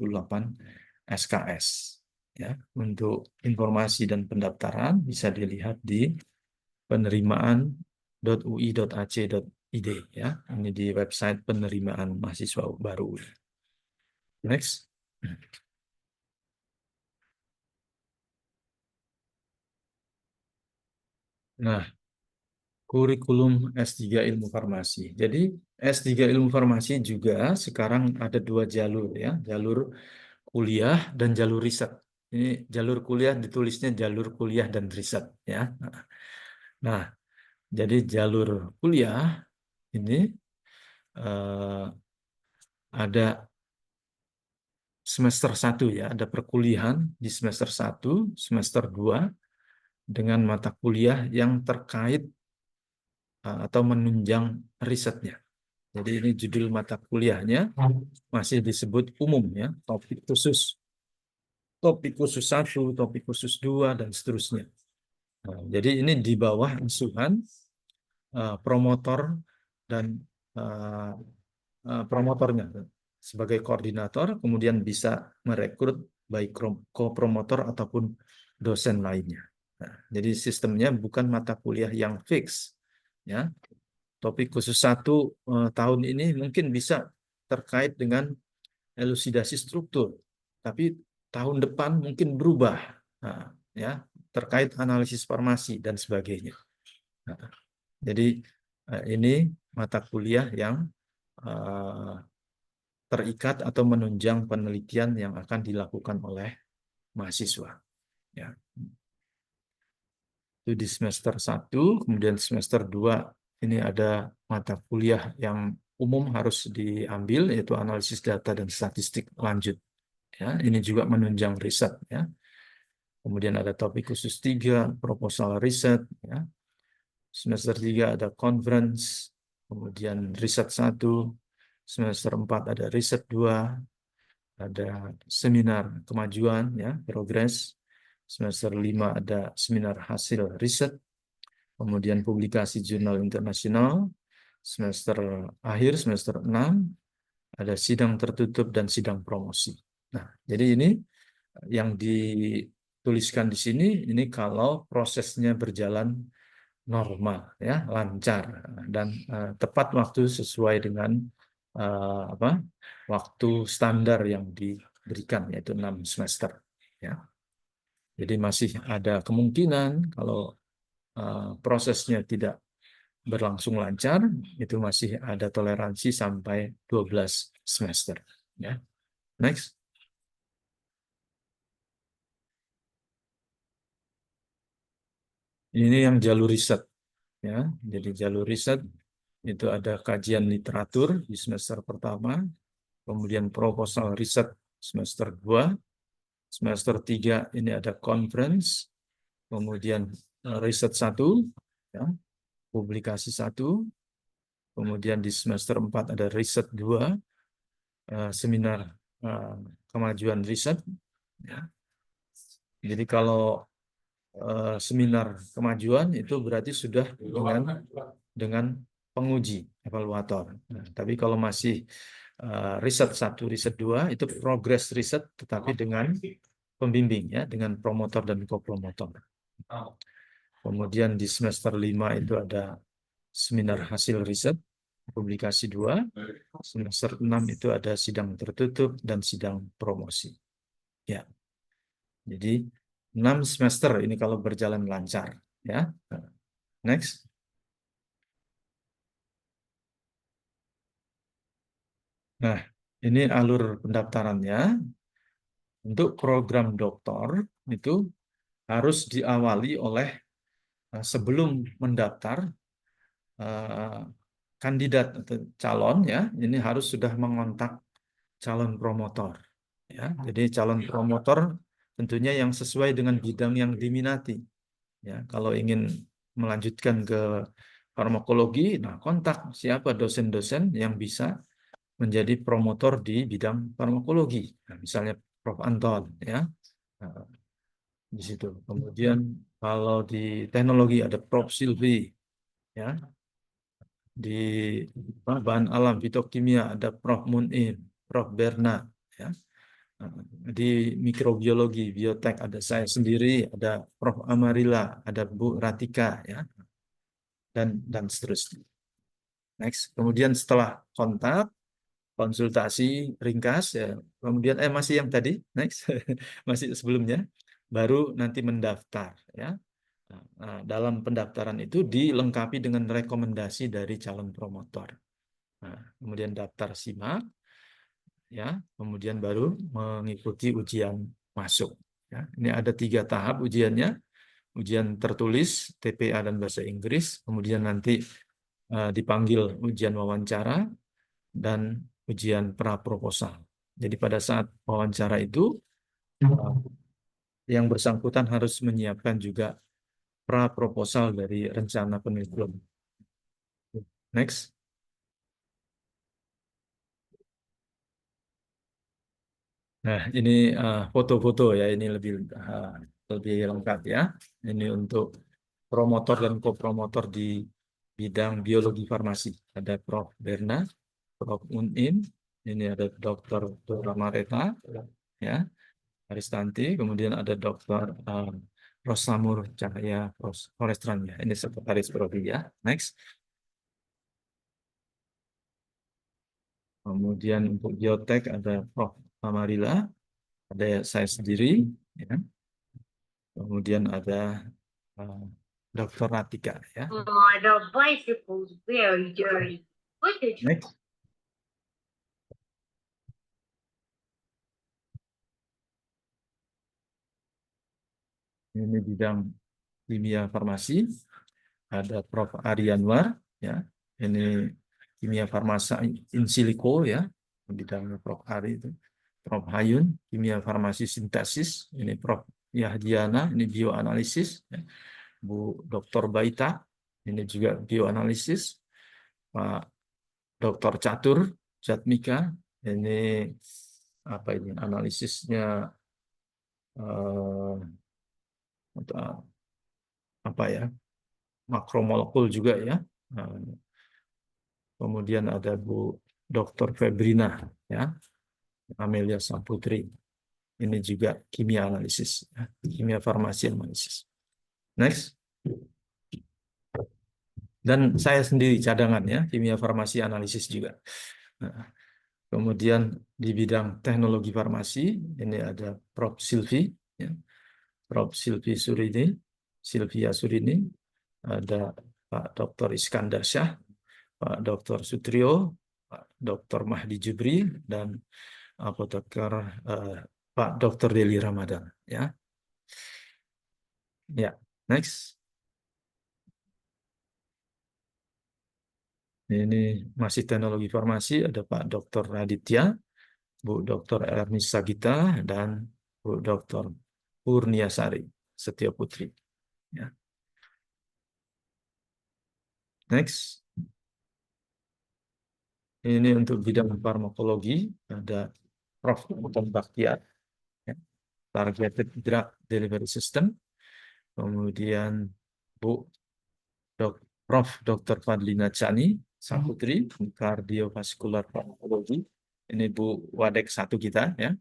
SKS. Ya. Untuk informasi dan pendaftaran bisa dilihat di penerimaan.ui.ac.id, ya. Ini di website penerimaan mahasiswa baru. Next. Nah, kurikulum S3 ilmu farmasi. Jadi S3 ilmu farmasi juga sekarang ada 2 jalur ya, jalur kuliah dan jalur riset. Ini jalur kuliah ditulisnya jalur kuliah dan riset ya. Nah, jadi jalur kuliah ini ada semester 1 ya, ada perkuliahan di semester 1, semester 2 dengan mata kuliah yang terkait atau menunjang risetnya. Jadi ini judul mata kuliahnya masih disebut umum ya, topik khusus 1, topik khusus 2, dan seterusnya. Nah, jadi ini di bawah asuhan promotor dan promotornya, sebagai koordinator, kemudian bisa merekrut baik kopromotor ataupun dosen lainnya. Nah, jadi sistemnya bukan mata kuliah yang fix, ya. Topik khusus 1 tahun ini mungkin bisa terkait dengan elusidasi struktur, tapi tahun depan mungkin berubah, nah, ya, terkait analisis farmasi dan sebagainya. Nah, jadi ini mata kuliah yang terikat atau menunjang penelitian yang akan dilakukan oleh mahasiswa. Ya. Itu di semester 1, kemudian semester 2 ini ada mata kuliah yang umum harus diambil, yaitu analisis data dan statistik lanjut. Ya, ini juga menunjang riset. Ya. Kemudian ada topik khusus 3, proposal riset. Ya. Semester 3 ada conference, kemudian riset 1, semester 4 ada riset 2, ada seminar kemajuan, ya, progres. Semester 5 ada seminar hasil riset, kemudian publikasi jurnal internasional. Semester akhir, semester 6, ada sidang tertutup dan sidang promosi. Nah, jadi ini yang dituliskan di sini, ini kalau prosesnya berjalan normal, ya, lancar, dan tepat waktu sesuai dengan waktu standar yang diberikan, yaitu 6 semester. Ya. Jadi masih ada kemungkinan kalau prosesnya tidak berlangsung lancar, itu masih ada toleransi sampai 12 semester. Ya. Next. Ini yang jalur riset. Ya. Jadi jalur riset itu ada kajian literatur di semester pertama, kemudian proposal riset semester 2, semester 3 ini ada conference, kemudian riset 1, ya, publikasi 1, kemudian di semester 4 ada riset 2, seminar kemajuan riset. Ya. Jadi kalau seminar kemajuan itu berarti sudah dengan penguji, evaluator. Nah, tapi kalau masih riset 1, riset 2 itu progress riset, tetapi dengan pembimbing, ya, dengan promotor dan kopromotor. Kemudian di semester 5 itu ada seminar hasil riset, publikasi 2. Semester 6 itu ada sidang tertutup dan sidang promosi. Ya. Jadi 6 semester ini kalau berjalan lancar, ya. Next. Nah, ini alur pendaftarannya. Untuk program doktor itu harus diawali oleh sebelum mendaftar kandidat atau calon, ya, ini harus sudah mengontak calon promotor. Ya, jadi calon promotor tentunya yang sesuai dengan bidang yang diminati. Ya, kalau ingin melanjutkan ke farmakologi, nah kontak siapa dosen-dosen yang bisa menjadi promotor di bidang farmakologi. Nah, misalnya Prof. Anton, ya, nah, di situ. Kemudian kalau di teknologi ada Prof. Silvi, ya, di bahan alam fitokimia ada Prof. Munim, Prof. Berna, ya. Di mikrobiologi, biotek ada saya sendiri, ada Prof. Amarila, ada Bu Ratika, ya, dan seterusnya. Next. Kemudian setelah kontak, konsultasi ringkas, ya, kemudian masih yang tadi, next, masih sebelumnya, baru nanti mendaftar, ya. Nah, dalam pendaftaran itu dilengkapi dengan rekomendasi dari calon promotor. Nah, kemudian daftar simak, ya, kemudian baru mengikuti ujian masuk. Ya. Ini ada 3 tahap ujiannya, ujian tertulis, TPA dan bahasa Inggris, kemudian nanti dipanggil ujian wawancara dan ujian pra-proposal. Jadi pada saat wawancara itu yang bersangkutan harus menyiapkan juga pra-proposal dari rencana penelitian. Next. Nah, ini foto-foto, ya, ini lebih lengkap, ya. Ini untuk promotor dan kopromotor di bidang biologi farmasi. Ada Prof. Berna, Prof. Unim, Ini ada Dr. Dora Mareta, ya, Aristanti. Kemudian ada Dr. Rosamur Cahaya Forestran, ya. Ini sekretaris prodi, ya. Next. Kemudian untuk biotek ada Prof. Amarila, ada saya sendiri, ya. Kemudian ada Dr. Ratika, ya. The bicycle's very dirty. Look at you. Next. Ini bidang kimia farmasi, ada Prof. Arianwar, ya. Ini kimia farmasi in silico, ya, bidangnya Prof. Ari itu. Prof. Hayun, kimia farmasi sintesis, ini Prof. Yahdiana, ini bioanalisis, ya. Bu Dr. Baita, ini juga bioanalisis. Pak Dr. Catur Jatmika, ini apa ini analisisnya apa ya, makromolekul juga, ya. Kemudian ada Bu Dr. Febrina, ya, Amelia Samputri, ini juga kimia analisis, ya. Kimia farmasi analisis. Next. Dan saya sendiri cadangan, ya, kimia farmasi analisis juga. Nah, kemudian di bidang teknologi farmasi ini ada Prof. Silvi, ya. Prof. Sylvia Surini, ada Pak Dr. Iskandar Syah, Pak Dr. Sutrio, Pak Dr. Mahdi Jubri, dan Pak Dr. Deli Ramadan, ya. Ya, next. Ini masih teknologi farmasi, ada Pak Dr. Raditya, Bu Dr. Ernis Sagita, dan Bu Dr. Purniasari Setia Putri, ya. Next. Ini untuk bidang farmakologi, ada Prof. Uttam Baktiar, ya, Targeted Drug Delivery System. Kemudian Bu Prof. Dr. Fadlina Chani Saputri, kardiovaskular farmakologi. Ini Bu Wadek 1 kita, ya.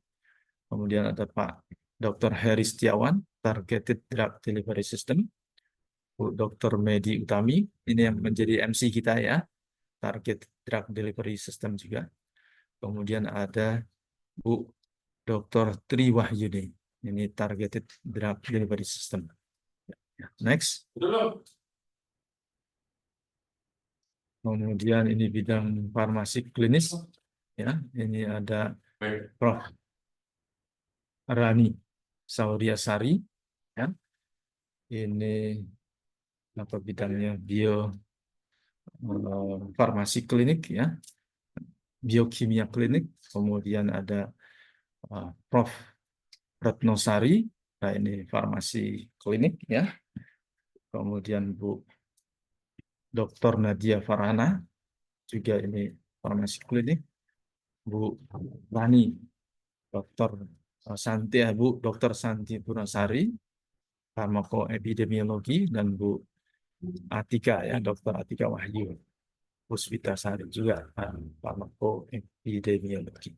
Kemudian ada Pak Dr. Heri Setiawan, Targeted Drug Delivery System. Bu Dr. Medi Utami, ini yang menjadi MC kita, ya, Target Drug Delivery System juga. Kemudian ada Bu Dr. Tri Wahyuni, ini Targeted Drug Delivery System. Next. Kemudian ini bidang farmasi klinis, ya. Ini ada Prof. Rani Sauriasari, ya. Ini apa bidangnya, farmasi klinik, ya, biokimia klinik. Kemudian ada Prof. Retnosari, nah ini farmasi klinik, ya. Kemudian Bu Dr. Nadia Farhana, juga ini farmasi klinik. Bu Rani, Dr. Santi Purasari, farmakoepidemiologi, dan Bu Atika, ya, Dr. Atika Wahyu Puspitasari juga farmakoepidemiologi.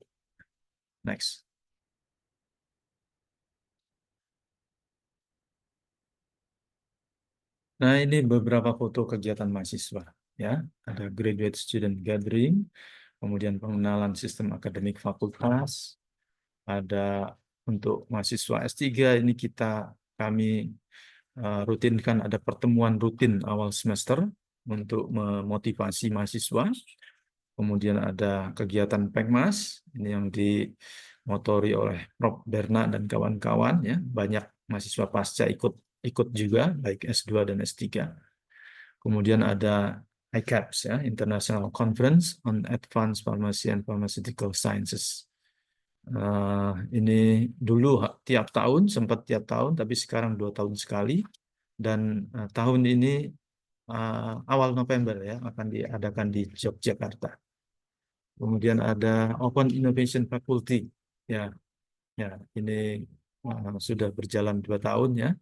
Next. Nah, ini beberapa foto kegiatan mahasiswa, ya. Ada graduate student gathering, kemudian pengenalan sistem akademik fakultas, ada untuk mahasiswa S3 ini kami rutinkan ada pertemuan rutin awal semester untuk memotivasi mahasiswa. Kemudian ada kegiatan Pengmas, ini yang dimotori oleh Prof. Berna dan kawan-kawan, ya. Banyak mahasiswa pasca ikut juga, baik S2 dan S3. Kemudian ada ICAPS, ya, International Conference on Advanced Pharmacy and Pharmaceutical Sciences. Ini dulu sempat tiap tahun, tapi sekarang 2 tahun sekali. Dan tahun ini awal November, ya, akan diadakan di Yogyakarta. Kemudian ada Open Innovation Faculty, ya, ini sudah berjalan 2 tahun, ya,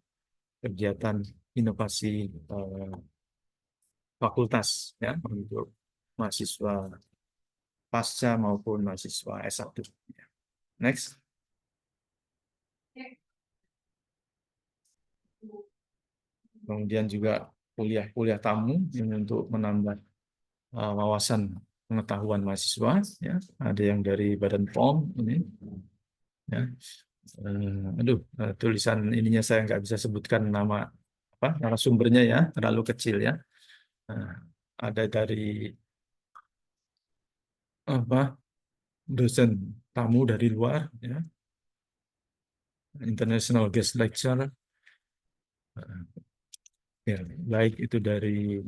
kegiatan inovasi fakultas, ya, untuk mahasiswa pasca maupun mahasiswa S1. Next. Kemudian juga kuliah tamu ini untuk menambah wawasan pengetahuan mahasiswa. Ya. Ada yang dari Badan POM ini. Ya. Tulisan ininya saya nggak bisa sebutkan nama narasumbernya ya, terlalu kecil ya. Ada dari dosen tamu dari luar ya, international guest lecturer ya, baik itu dari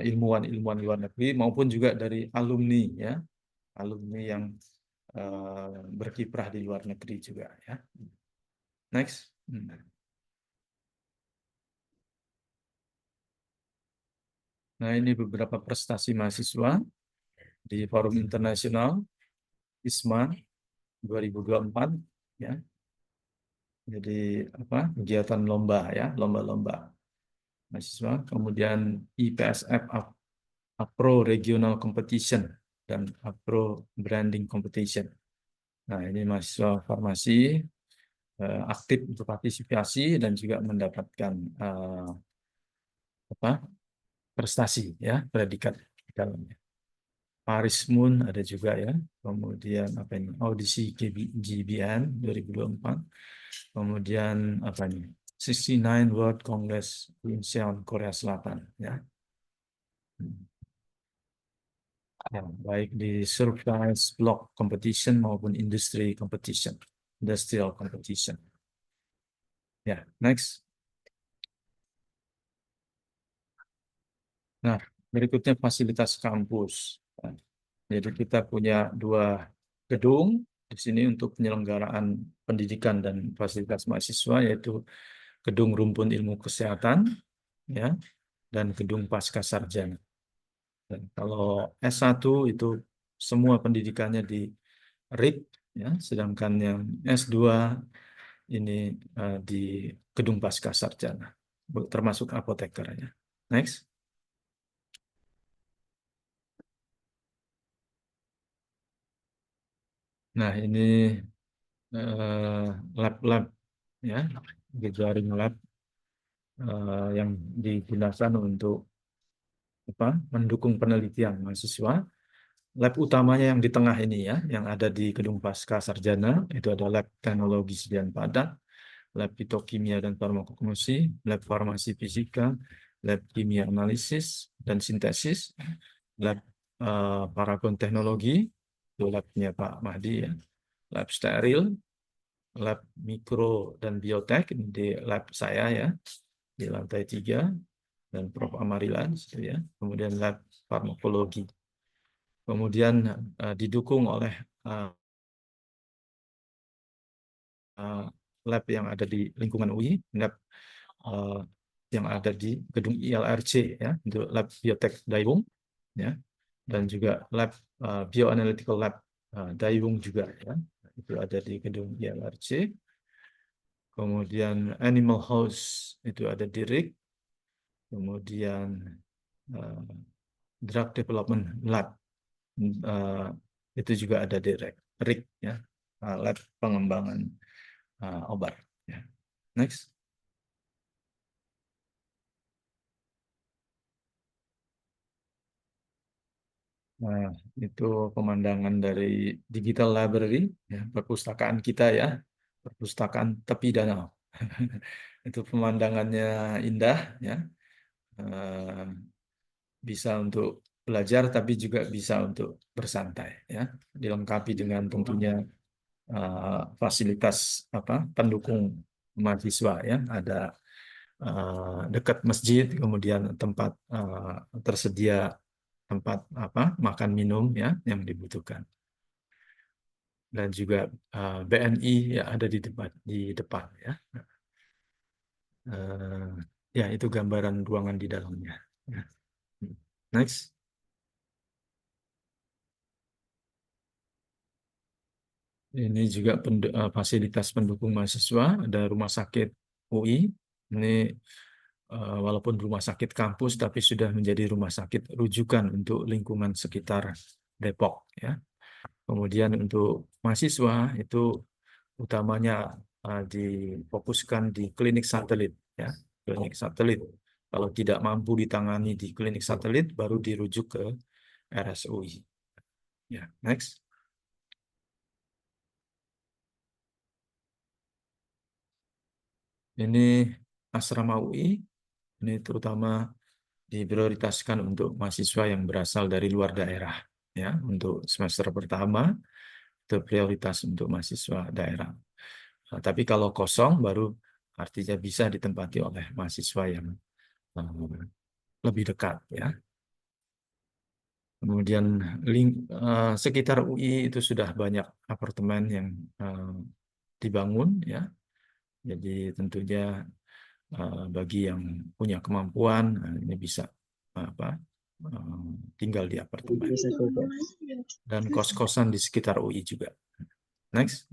ilmuwan luar negeri maupun juga dari alumni ya, alumni yang berkiprah di luar negeri juga ya. Next. Nah, ini beberapa prestasi mahasiswa di Forum Internasional ISMA 2024 ya. Jadi kegiatan lomba ya, lomba-lomba mahasiswa, kemudian IPSF Apro Regional Competition dan Apro Branding Competition. Nah, ini mahasiswa farmasi aktif berpartisipasi dan juga mendapatkan prestasi ya, predikat di dalamnya. Paris Moon ada juga ya, kemudian audisi GBN 2024, kemudian 69 World Congress Incheon Korea Selatan ya. Ya, baik di surprise block competition maupun industry competition, industrial competition. Ya, next. Nah, berikutnya fasilitas kampus. Jadi kita punya 2 gedung di sini untuk penyelenggaraan pendidikan dan fasilitas mahasiswa, yaitu gedung rumpun ilmu kesehatan ya, dan gedung pasca sarjana. Dan kalau S1 itu semua pendidikannya di RIK ya, sedangkan yang S2 ini di gedung pasca sarjana, termasuk apotekernya. Next. Nah, ini lab-lab ya, jejaring lab yang digunakan untuk mendukung penelitian mahasiswa. Lab utamanya yang di tengah ini ya, yang ada di gedung pasca sarjana, itu ada lab teknologi sediaan padat, lab fitokimia dan farmakognosi, lab farmasi fisika, lab kimia analisis dan sintesis, lab paragon teknologi, itu labnya Pak Mahdi ya, lab steril, lab mikro dan biotek, ini di lab saya ya, di lantai 3, dan Prof. Amarilan, ya. Kemudian lab farmakologi. Kemudian didukung oleh lab yang ada di lingkungan UI, lab yang ada di gedung ILRC, ya, untuk lab biotek Daewoo, ya, dan juga lab bioanalytical lab Daewoo juga, ya, itu ada di gedung ILRC. Kemudian animal house itu ada di RIK. Kemudian drug development lab itu juga ada di RIK ya, lab pengembangan obat ya. Next. Nah, itu pemandangan dari digital library ya, perpustakaan kita ya, perpustakaan tepi danau. Itu pemandangannya indah ya, bisa untuk belajar tapi juga bisa untuk bersantai ya, dilengkapi dengan tentunya fasilitas pendukung mahasiswa ya, ada dekat masjid, kemudian tempat tersedia tempat makan minum ya yang dibutuhkan, dan juga BNI ya ada di depan ya. Ya, itu gambaran ruangan di dalamnya ya. Next. Ini juga fasilitas pendukung mahasiswa, ada rumah sakit UI. Ini walaupun rumah sakit kampus, tapi sudah menjadi rumah sakit rujukan untuk lingkungan sekitar Depok, ya. Kemudian untuk mahasiswa itu utamanya difokuskan di klinik satelit, ya, klinik satelit. Kalau tidak mampu ditangani di klinik satelit, baru dirujuk ke RSUI. Ya, next. Ini asrama UI. Ini terutama diprioritaskan untuk mahasiswa yang berasal dari luar daerah, ya. Untuk semester pertama itu prioritas untuk mahasiswa daerah. Nah, tapi kalau kosong baru artinya bisa ditempati oleh mahasiswa yang lebih dekat, ya. Kemudian sekitar UI itu sudah banyak apartemen yang dibangun, ya. Jadi tentunya bagi yang punya kemampuan ini bisa tinggal di apartemen. Dan kos-kosan di sekitar UI juga. Next.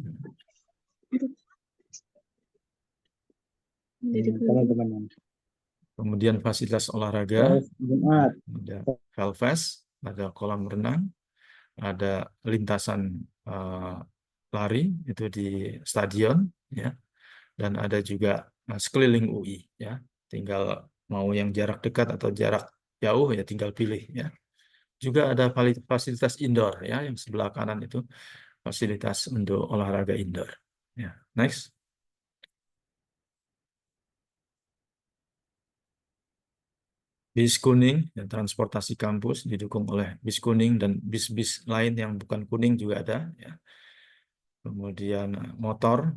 Kemudian fasilitas olahraga, ada Velves, ada kolam renang, ada lintasan lari itu di stadion, ya, dan ada juga sekeliling UI, ya. Tinggal mau yang jarak dekat atau jarak jauh ya tinggal pilih, ya. Juga ada fasilitas indoor, ya, yang sebelah kanan itu fasilitas untuk olahraga indoor. Ya, next. Bis kuning dan transportasi kampus didukung oleh bis kuning dan bis-bis lain yang bukan kuning juga ada, ya. Kemudian motor,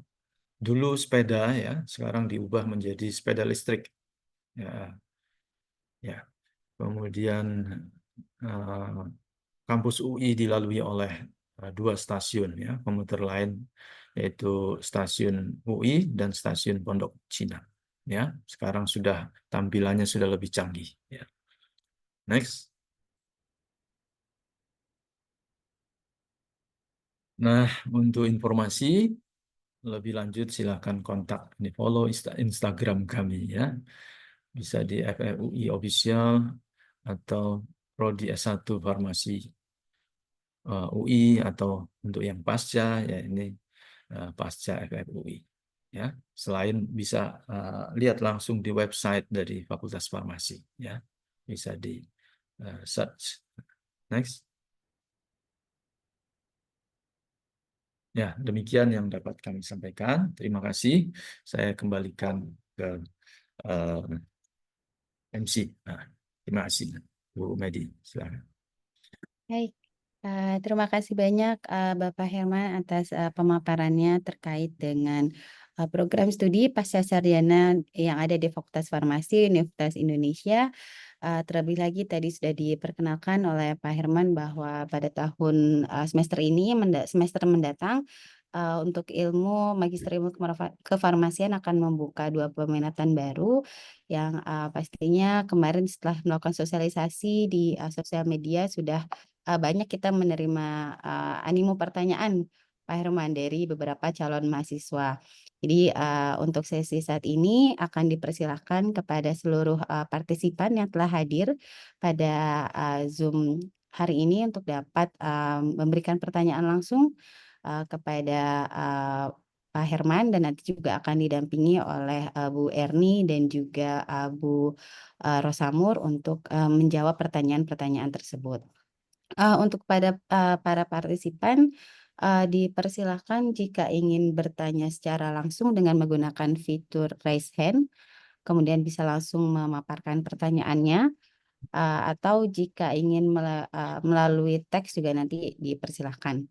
dulu sepeda, ya, sekarang diubah menjadi sepeda listrik, ya. Ya. Kemudian kampus UI dilalui oleh 2 stasiun, ya, komuter lain, yaitu stasiun UI dan stasiun Pondok Cina. Ya, sekarang sudah tampilannya sudah lebih canggih. Ya. Next. Nah, untuk informasi lebih lanjut silakan kontak, ini follow Instagram kami, ya. Bisa di FFUI Official atau Prodi S1 Farmasi UI, atau untuk yang pasca ya ini pasca FFUI, ya. Selain bisa lihat langsung di website dari Fakultas Farmasi, ya, bisa di search. Next. Ya, demikian yang dapat kami sampaikan. Terima kasih. Saya kembalikan ke MC. Nah, terima kasih, Bu Medi. Silakan. Baik, terima kasih banyak Bapak Herman atas pemaparannya terkait dengan program studi pasca sarjana yang ada di Fakultas Farmasi Universitas Indonesia. Terlebih lagi tadi sudah diperkenalkan oleh Pak Herman bahwa pada tahun semester ini, semester mendatang, untuk ilmu magister ilmu kefarmasian akan membuka 2 peminatan baru yang pastinya kemarin setelah melakukan sosialisasi di sosial media sudah banyak kita menerima animo pertanyaan Pak Herman dari beberapa calon mahasiswa. Jadi untuk sesi saat ini akan dipersilahkan kepada seluruh partisipan yang telah hadir pada Zoom hari ini untuk dapat memberikan pertanyaan langsung kepada Pak Herman, dan nanti juga akan didampingi oleh Bu Erni dan juga Bu Rosamur untuk menjawab pertanyaan-pertanyaan tersebut. Untuk para partisipan dipersilahkan jika ingin bertanya secara langsung dengan menggunakan fitur raise hand, kemudian bisa langsung memaparkan pertanyaannya, atau jika ingin melalui teks juga nanti dipersilahkan.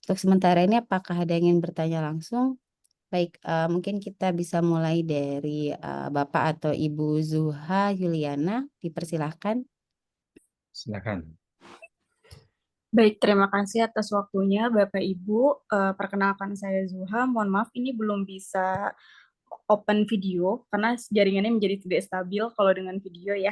Untuk sementara ini apakah ada yang ingin bertanya langsung? Baik, mungkin kita bisa mulai dari Bapak atau Ibu Zuha Yuliana, dipersilahkan. Silakan. Baik, terima kasih atas waktunya Bapak Ibu. Perkenalkan saya Zuha. Mohon maaf ini belum bisa open video karena jaringannya menjadi tidak stabil kalau dengan video, ya.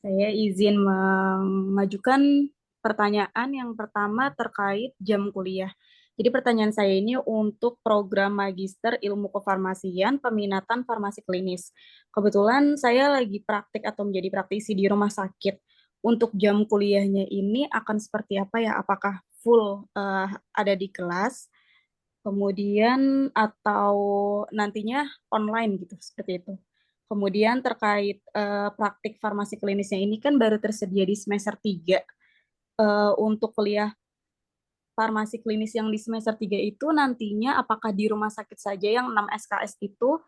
Saya izin memajukan pertanyaan yang pertama terkait jam kuliah. Jadi pertanyaan saya ini untuk program Magister Ilmu Kefarmasian Peminatan Farmasi Klinis. Kebetulan saya lagi praktik atau menjadi praktisi di rumah sakit. Untuk jam kuliahnya ini akan seperti apa ya? Apakah full ada di kelas, kemudian atau nantinya online gitu, seperti itu. Kemudian terkait praktik farmasi klinisnya ini kan baru tersedia di semester 3. Untuk kuliah farmasi klinis yang di semester 3 itu nantinya apakah di rumah sakit saja yang 6 SKS itu,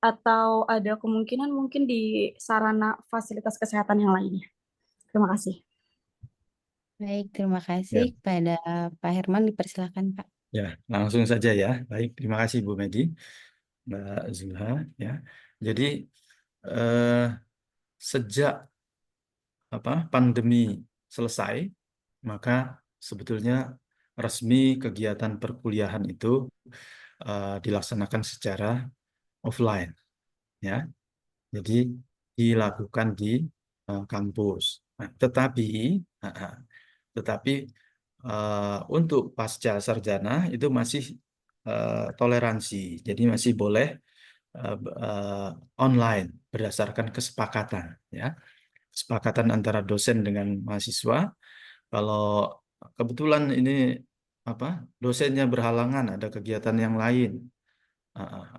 atau ada kemungkinan mungkin di sarana fasilitas kesehatan yang lainnya? Terima kasih. Baik, terima Ya, kasih kepada Pak Herman, dipersilakan Pak. ya, langsung saja ya. Baik, terima kasih Bu Medi, Mbak Zulha. Ya, jadi sejak pandemi selesai, maka sebetulnya resmi kegiatan perkuliahan itu dilaksanakan secara offline, ya. Jadi dilakukan di kampus. Nah, tetapi untuk pasca sarjana itu masih toleransi, jadi masih boleh online berdasarkan kesepakatan, ya, kesepakatan antara dosen dengan mahasiswa. Kalau kebetulan ini dosennya berhalangan, ada kegiatan yang lain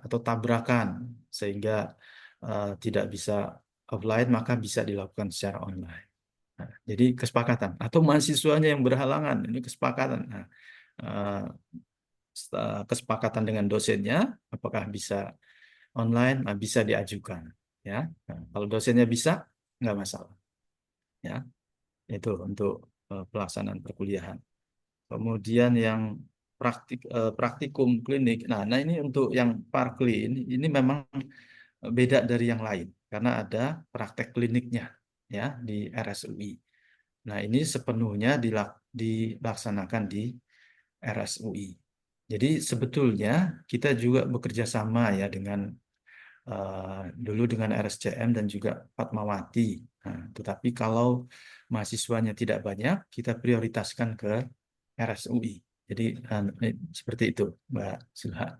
atau tabrakan sehingga tidak bisa offline, maka bisa dilakukan secara online. Nah, jadi kesepakatan, atau mahasiswanya yang berhalangan, ini kesepakatan. Nah, kesepakatan dengan dosennya apakah bisa online, bisa diajukan, ya. Nah, kalau dosennya bisa, nggak masalah, ya. Itu untuk pelaksanaan perkuliahan. Kemudian yang praktikum klinik. Nah, ini untuk yang parklin ini memang beda dari yang lain karena ada praktek kliniknya, ya, di RSUI. Nah, ini sepenuhnya dilaksanakan di RSUI. Jadi sebetulnya kita juga bekerja sama ya dengan dulu dengan RSCM dan juga Fatmawati. Nah, tetapi kalau mahasiswanya tidak banyak, kita prioritaskan ke RSUI. Jadi seperti itu, Mbak Zulha.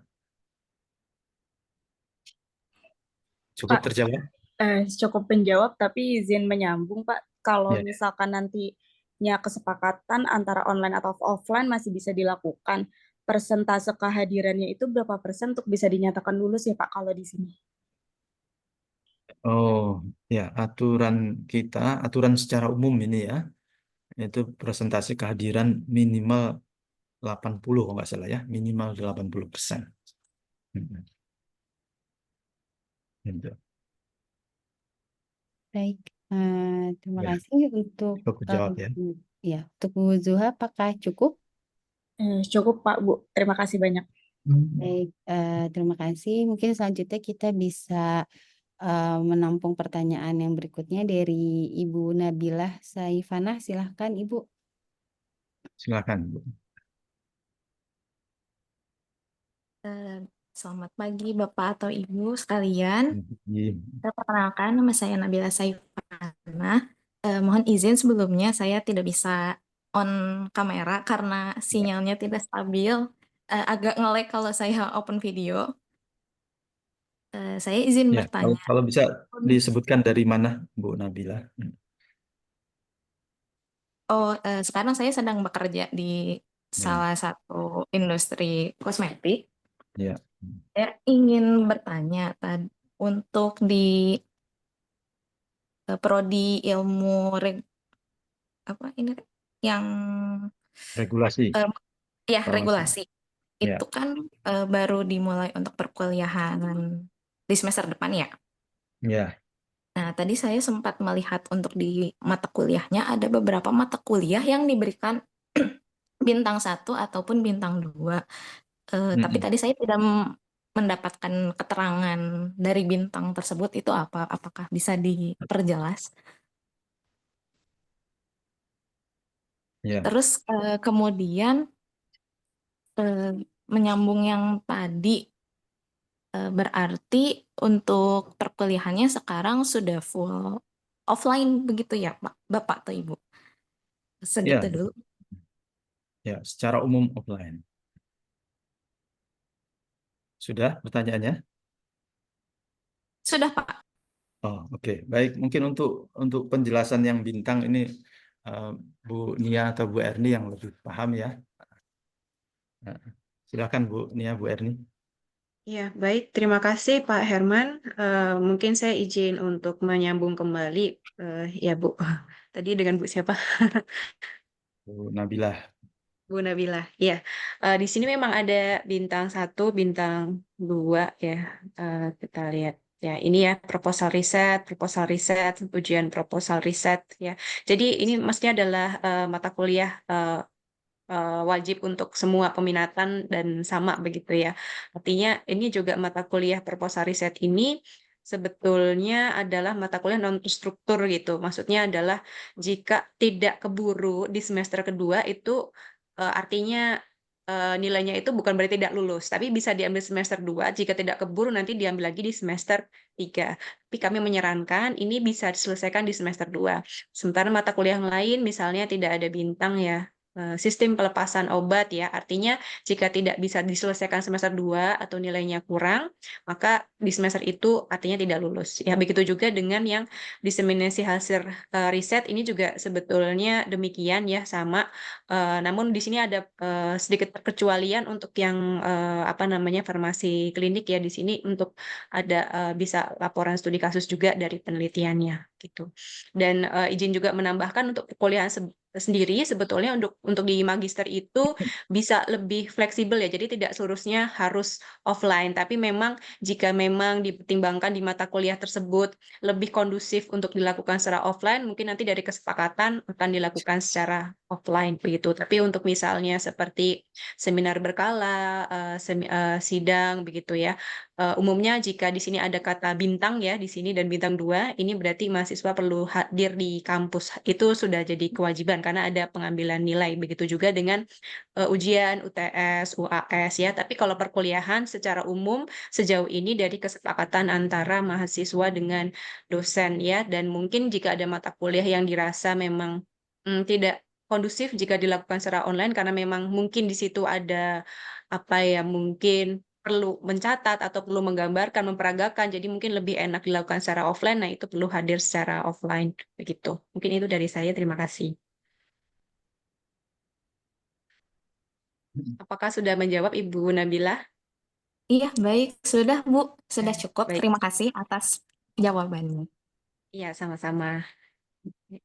Cukup Pak, terjawab? cukup menjawab, tapi izin menyambung, Pak. Kalau Ya. misalkan nantinya kesepakatan antara online atau offline masih bisa dilakukan, persentase kehadirannya itu berapa persen untuk bisa dinyatakan lulus ya, Pak, kalau di sini? Oh, ya, aturan secara umum ini ya, itu presentasi kehadiran minimal 80 kalau nggak salah ya, minimal 80%. Gitu. Baik, terima Ya, kasih untuk cukup kejawab ya. ya, untuk Bu Zuha, apakah cukup? Cukup, Pak, Bu. Terima kasih banyak. Baik, terima kasih. Mungkin selanjutnya kita bisa menampung pertanyaan yang berikutnya dari Ibu Nabilah Saifanah. Silahkan Ibu. Silakan, Bu. Selamat pagi Bapak atau Ibu sekalian. Iya. Perkenalkan, nama saya Nabila Saifanah. Mohon izin sebelumnya saya tidak bisa on kamera karena sinyalnya tidak stabil. Agak nge-lag kalau saya open video. Saya izin Ya, bertanya. kalau bisa disebutkan dari mana, Bu Nabila? Sekarang saya sedang bekerja di Ya, salah satu industri kosmetik. ya. Saya ingin bertanya untuk di prodi ilmu apa ini yang Regulasi. ya Farmasi. regulasi Ya, itu kan baru dimulai untuk perkuliahan di semester depan ya. ya, Nah, tadi saya sempat melihat untuk di mata kuliahnya ada beberapa mata kuliah yang diberikan bintang 1 ataupun bintang 2. Tapi tadi saya tidak mendapatkan keterangan dari bintang tersebut itu apa? Apakah bisa diperjelas? ya. Terus kemudian menyambung yang tadi, berarti untuk perkuliahannya sekarang sudah full offline begitu ya, Pak, Bapak atau Ibu? Ya, Segitu dulu. ya, secara umum offline. Sudah pertanyaannya? Sudah, Pak. Oh, oke. Baik, mungkin untuk penjelasan yang bintang ini eh, Bu Nia atau Bu Erni yang lebih paham ya. Nah, silakan Bu Nia, Bu Erni. Ya, baik. Terima kasih Pak Herman. Mungkin saya izin untuk menyambung kembali. Ya, Bu. Tadi dengan Bu siapa? Bu Nabilah. Bu Nabilah. Ya, di sini memang ada bintang 1, bintang 2 ya. Kita lihat. Ya, ini ya proposal riset, ujian proposal riset ya. Jadi ini maksudnya adalah mata kuliah wajib untuk semua peminatan dan sama begitu ya. Artinya ini juga mata kuliah proposal riset ini sebetulnya adalah mata kuliah non struktur gitu. Maksudnya adalah jika tidak keburu di semester kedua itu artinya nilainya itu bukan berarti tidak lulus, tapi bisa diambil semester 2. Jika tidak keburu nanti diambil lagi di semester 3. Tapi kami menyarankan ini bisa diselesaikan di semester 2. Sementara mata kuliah yang lain misalnya tidak ada bintang ya, sistem pelepasan obat ya. Artinya jika tidak bisa diselesaikan semester 2 atau nilainya kurang, maka di semester itu artinya tidak lulus. Ya, begitu juga dengan yang diseminasi hasil riset ini juga sebetulnya demikian ya, sama. Namun di sini ada sedikit perkecualian untuk yang apa namanya farmasi klinik ya, di sini untuk ada bisa laporan studi kasus juga dari penelitiannya gitu. Dan izin juga menambahkan untuk perkuliahan sendiri sebetulnya untuk di magister itu bisa lebih fleksibel ya. Jadi tidak seluruhnya harus offline, tapi memang jika memang dipertimbangkan di mata kuliah tersebut lebih kondusif untuk dilakukan secara offline, mungkin nanti dari kesepakatan akan dilakukan secara offline begitu. Tapi untuk misalnya seperti seminar berkala, sidang begitu ya. Umumnya jika di sini ada kata bintang ya di sini dan bintang 2, ini berarti mahasiswa perlu hadir di kampus. Itu sudah jadi kewajiban karena ada pengambilan nilai. Begitu juga dengan ujian UTS, UAS ya. Tapi kalau perkuliahan secara umum sejauh ini dari kesepakatan antara mahasiswa dengan dosen ya. Dan mungkin jika ada mata kuliah yang dirasa memang tidak kondusif jika dilakukan secara online karena memang mungkin di situ ada apa ya, mungkin perlu mencatat atau perlu menggambarkan, memperagakan, jadi mungkin lebih enak dilakukan secara offline, nah itu perlu hadir secara offline begitu. Mungkin itu dari saya, terima kasih. Apakah sudah menjawab Ibu Nabila? Iya, baik. Sudah, Bu. Sudah cukup. Baik, Terima kasih atas jawabannya. iya sama-sama.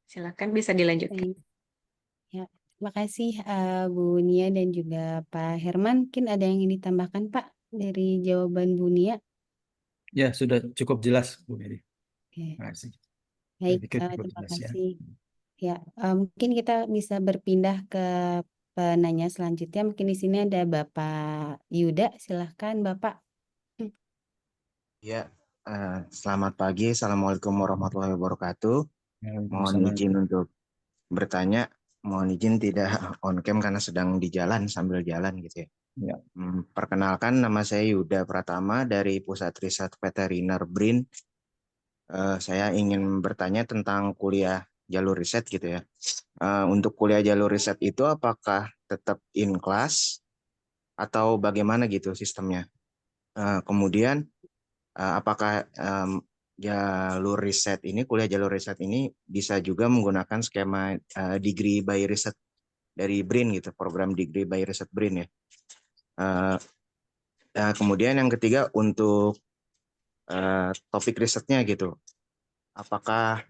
Silakan bisa dilanjutkan. Baik. Ya, terima kasih Bu Nia dan juga Pak Herman. Mungkin ada yang ingin ditambahkan Pak dari jawaban Bu Nia? Ya, sudah cukup jelas, Bu Mary. Oke, Terima kasih. Saya baik. pikir cukup Terima jelas ya. kasih. Ya, mungkin kita bisa berpindah ke penanya selanjutnya. Mungkin di sini ada Bapak Yuda. Silahkan Bapak. Ya, selamat pagi. Assalamualaikum warahmatullahi wabarakatuh. Mohon Waalaikumsalam. izin untuk bertanya. Mohon izin tidak on cam karena sedang di jalan sambil jalan gitu ya. Ya. Perkenalkan, nama saya Yuda Pratama dari Pusat Riset Veteriner BRIN. Saya ingin bertanya tentang kuliah jalur riset gitu ya. Untuk kuliah jalur riset itu apakah tetap in class atau bagaimana gitu sistemnya? Kemudian apakah jalur riset ini, kuliah jalur riset ini bisa juga menggunakan skema degree by riset dari BRIN gitu, program degree by riset BRIN ya. Kemudian yang ketiga untuk topik risetnya gitu, apakah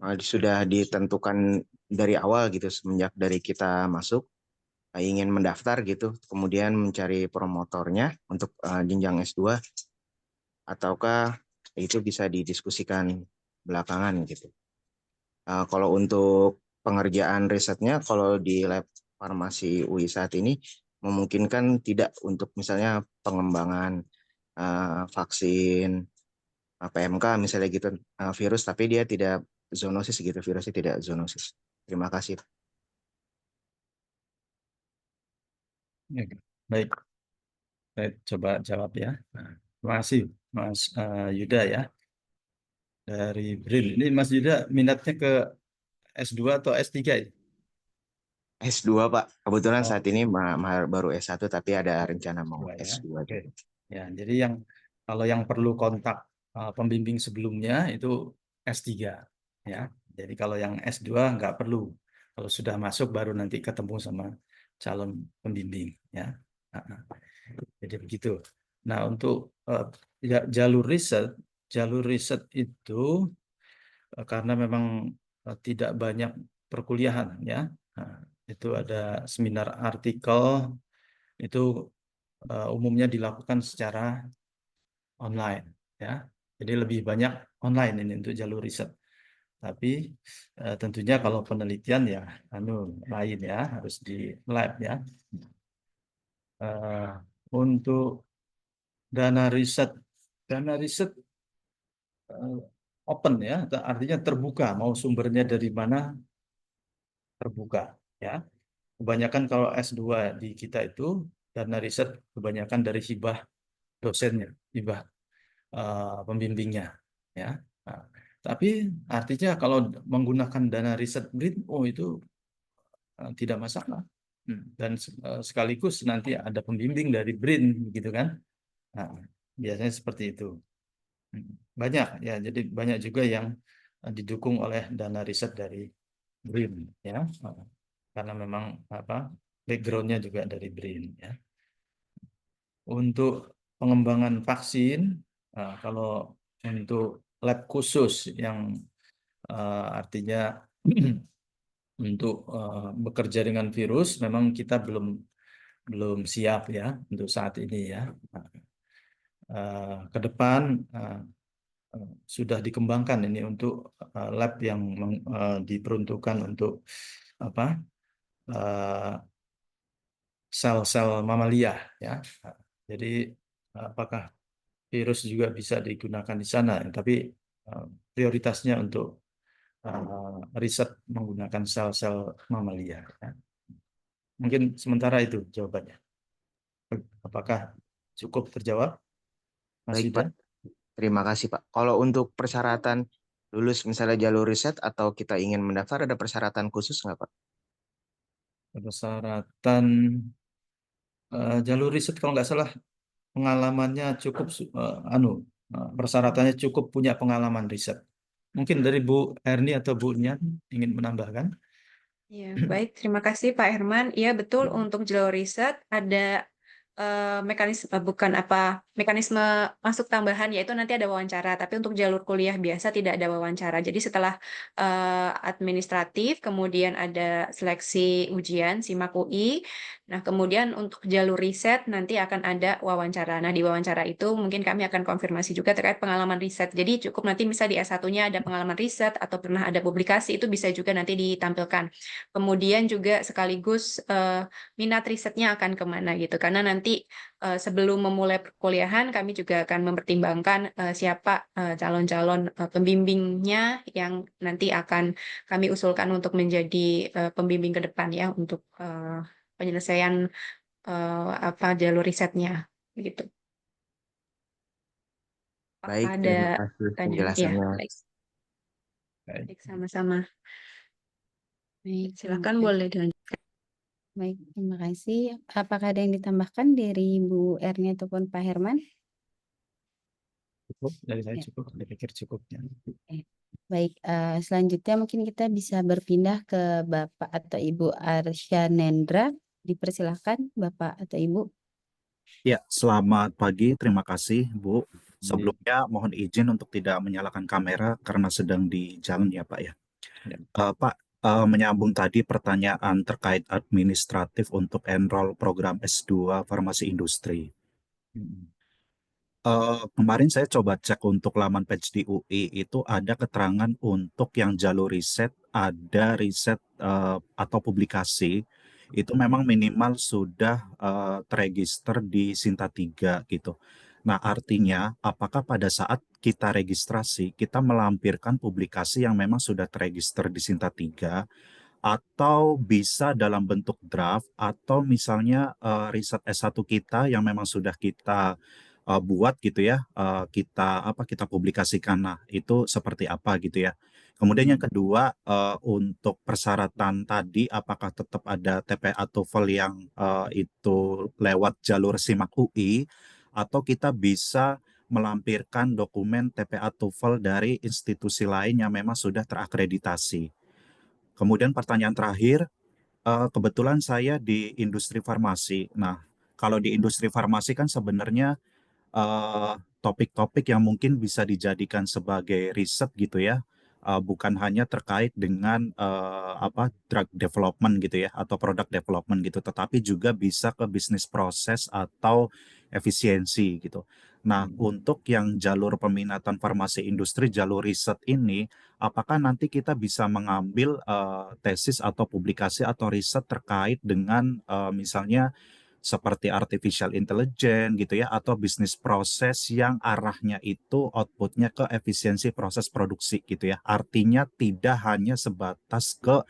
sudah ditentukan dari awal gitu semenjak dari kita masuk ingin mendaftar gitu, kemudian mencari promotornya untuk jenjang S2, ataukah itu bisa didiskusikan belakangan gitu. Kalau untuk pengerjaan risetnya, kalau di lab farmasi UI saat ini memungkinkan tidak untuk misalnya pengembangan vaksin PMK misalnya gitu, virus, tapi dia tidak zoonosis gitu, virusnya tidak zoonosis. Terima kasih. Ya, baik. Saya coba jawab ya. Nah, terima kasih Mas Yuda ya dari BRIN. Ini Mas Yuda minatnya ke S2 atau S3 ya? S2 Pak, kebetulan Oh, saat ini baru S1 tapi ada rencana mau S2 ya. S2 Oke. juga. Ya, jadi kalau yang perlu kontak pembimbing sebelumnya itu S3 ya. Jadi kalau yang S2 nggak perlu. Kalau sudah masuk baru nanti ketemu sama calon pembimbing ya. Nah, jadi begitu. Nah, untuk jalur riset itu karena memang tidak banyak perkuliahan ya. Nah, itu ada seminar artikel itu umumnya dilakukan secara online ya. Jadi lebih banyak online ini untuk jalur riset. Tapi tentunya kalau penelitian ya lain ya, harus di lab ya. Untuk dana riset open ya, artinya terbuka, mau sumbernya dari mana terbuka ya. Kebanyakan kalau S2 di kita itu dana riset kebanyakan dari hibah dosennya, hibah pembimbingnya ya. Nah, tapi artinya kalau menggunakan dana riset BRIN, itu tidak masalah. Dan sekaligus nanti ada pembimbing dari BRIN gitu kan. Nah, biasanya seperti itu. Banyak ya, jadi banyak juga yang didukung oleh dana riset dari BRIN ya. Karena memang backgroundnya juga dari BRIN ya. Untuk pengembangan vaksin, kalau untuk lab khusus yang artinya untuk bekerja dengan virus, memang kita belum siap ya untuk saat ini ya. Ke depan sudah dikembangkan ini untuk lab yang diperuntukkan untuk sel-sel mamalia ya. Jadi apakah virus juga bisa digunakan di sana? Tapi prioritasnya untuk riset menggunakan sel-sel mamalia. Ya. Mungkin sementara itu jawabannya. Apakah cukup terjawab, Mas Baik, Yuda? Pak. Terima kasih, Pak. Kalau untuk persyaratan lulus misalnya jalur riset atau kita ingin mendaftar, ada persyaratan khusus nggak, Pak? Persyaratan jalur riset kalau nggak salah pengalamannya cukup persyaratannya cukup punya pengalaman riset. Mungkin dari Bu Erni atau Bu Nian ingin menambahkan? Ya, baik. Terima kasih Pak Herman. Iya, betul. Untuk jalur riset ada mekanisme masuk tambahan, yaitu nanti ada wawancara. Tapi untuk jalur kuliah biasa tidak ada wawancara. Jadi setelah administratif, kemudian ada seleksi ujian SIMAK UI. Nah, kemudian untuk jalur riset nanti akan ada wawancara. Nah, di wawancara itu mungkin kami akan konfirmasi juga terkait pengalaman riset. Jadi cukup nanti bisa di S1-nya ada pengalaman riset atau pernah ada publikasi, itu bisa juga nanti ditampilkan. Kemudian juga sekaligus minat risetnya akan kemana gitu. Karena nanti sebelum memulai perkuliahan kami juga akan mempertimbangkan siapa calon-calon pembimbingnya yang nanti akan kami usulkan untuk menjadi pembimbing ke depan ya untuk penyelesaian jalur risetnya gitu. Baik, Apakah ada terima kasih pertanyaan? Ya, penjelasannya. baik. Baik, sama-sama. Baik, Silakan boleh dilanjutkan. Baik, terima kasih. Apakah ada yang ditambahkan dari Bu Erni ataupun Pak Herman? Cukup, dari saya Ya. cukup, saya pikir cukupnya. Baik, selanjutnya mungkin kita bisa berpindah ke Bapak atau Ibu Arsyanendra. Dipersilahkan Bapak atau Ibu. Ya, selamat pagi. Terima kasih, Bu. Jadi, Sebelumnya mohon izin untuk tidak menyalakan kamera karena sedang di jalan ya, Pak ya. Ya. Pak, menyambung tadi pertanyaan terkait administratif untuk enroll program S2 Farmasi Industri. Kemarin saya coba cek untuk laman page di UI itu ada keterangan untuk yang jalur riset, ada riset atau publikasi itu memang minimal sudah terregister di Sinta 3 gitu. Nah, artinya apakah pada saat kita registrasi, kita melampirkan publikasi yang memang sudah terregister di Sinta 3 atau bisa dalam bentuk draft atau misalnya riset S1 kita yang memang sudah kita buat gitu ya, kita publikasikan. Nah, itu seperti apa gitu ya. Kemudian yang kedua, untuk persyaratan tadi apakah tetap ada TPA TOEFL yang itu lewat jalur SIMAK UI atau kita bisa melampirkan dokumen TPA TOEFL dari institusi lain yang memang sudah terakreditasi. Kemudian pertanyaan terakhir, kebetulan saya di industri farmasi. Nah, kalau di industri farmasi kan sebenarnya topik-topik yang mungkin bisa dijadikan sebagai riset gitu ya, bukan hanya terkait dengan drug development gitu ya atau product development gitu, tetapi juga bisa ke bisnis proses atau efisiensi gitu. Nah, untuk yang jalur peminatan farmasi industri, jalur riset ini, apakah nanti kita bisa mengambil tesis atau publikasi atau riset terkait dengan misalnya seperti artificial intelligence gitu ya, atau bisnis proses yang arahnya itu outputnya ke efisiensi proses produksi gitu ya. Artinya tidak hanya sebatas ke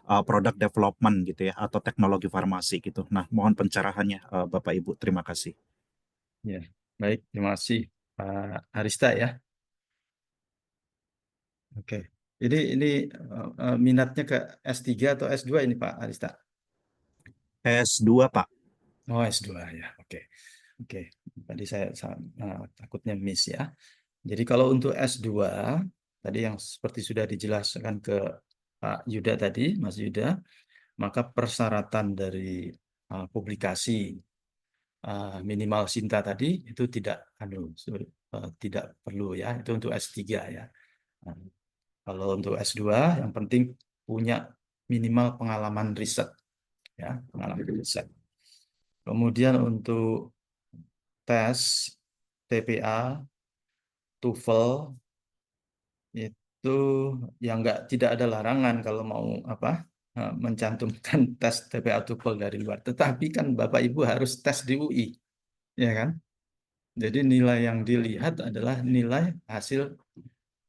product development gitu ya, atau teknologi farmasi gitu. Nah, mohon pencerahannya Bapak Ibu. Terima kasih. Ya, baik, terima kasih Pak Arista ya. Oke. Ini minatnya ke S3 atau S2 ini Pak Arista? S2 Pak. Oh, S2 ya. Oke. Oke. Tadi saya takutnya miss ya. Jadi kalau untuk S2 tadi yang seperti sudah dijelaskan ke Pak Yuda tadi, Mas Yuda, maka persyaratan dari publikasi minimal Sinta tadi itu tidak tidak perlu ya, itu untuk S3 ya. Nah, kalau untuk S2 yang penting punya minimal pengalaman riset ya, pengalaman riset. Kemudian untuk tes TPA, TOEFL itu yang tidak ada larangan kalau mau mencantumkan tes TPA TOEFL dari luar. Tetapi kan Bapak Ibu harus tes di UI, ya kan? Jadi nilai yang dilihat adalah nilai hasil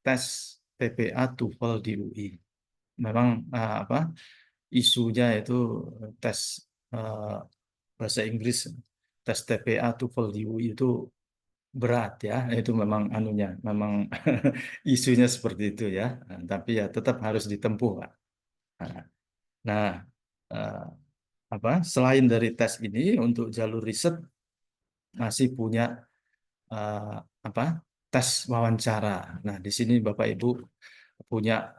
tes TPA TOEFL di UI. Memang isunya itu tes bahasa Inggris, tes TPA TOEFL di UI itu berat ya, itu memang memang isunya seperti itu ya. Nah, tapi ya tetap harus ditempuh, Pak. Nah, selain dari tes ini untuk jalur riset masih punya tes wawancara. Nah, di sini Bapak Ibu punya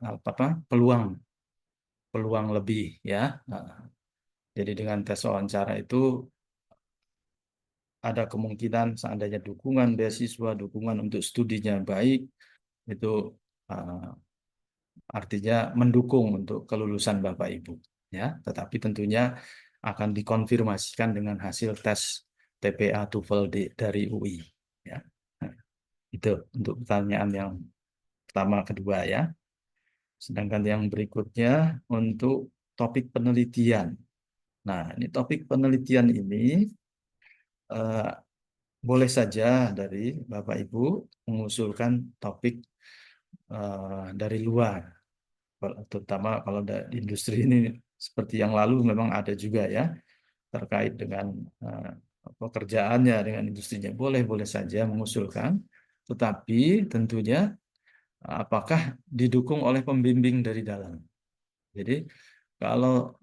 peluang lebih ya. Jadi dengan tes wawancara itu ada kemungkinan seandainya dukungan beasiswa, dukungan untuk studinya baik, itu artinya mendukung untuk kelulusan Bapak Ibu ya. Tetapi tentunya akan dikonfirmasikan dengan hasil tes TPA TOEFL dari UI ya. Nah, itu untuk pertanyaan yang pertama kedua ya. Sedangkan yang berikutnya untuk topik penelitian. Nah, ini topik penelitian ini boleh saja dari Bapak Ibu mengusulkan topik dari luar, terutama kalau di industri ini seperti yang lalu memang ada juga ya terkait dengan pekerjaannya dengan industrinya, boleh saja mengusulkan, tetapi tentunya apakah didukung oleh pembimbing dari dalam. Jadi kalau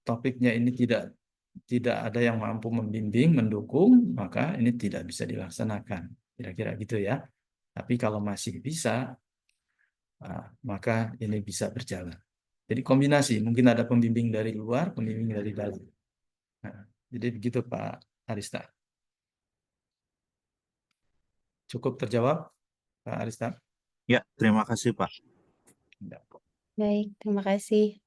topiknya ini tidak ada yang mampu membimbing, mendukung, maka ini tidak bisa dilaksanakan. Kira-kira gitu ya. Tapi kalau masih bisa, maka ini bisa berjalan. Jadi kombinasi, mungkin ada pembimbing dari luar, pembimbing dari dalam. Nah, jadi begitu Pak Arista. Cukup terjawab Pak Arista? Ya, terima kasih Pak. Baik, terima kasih.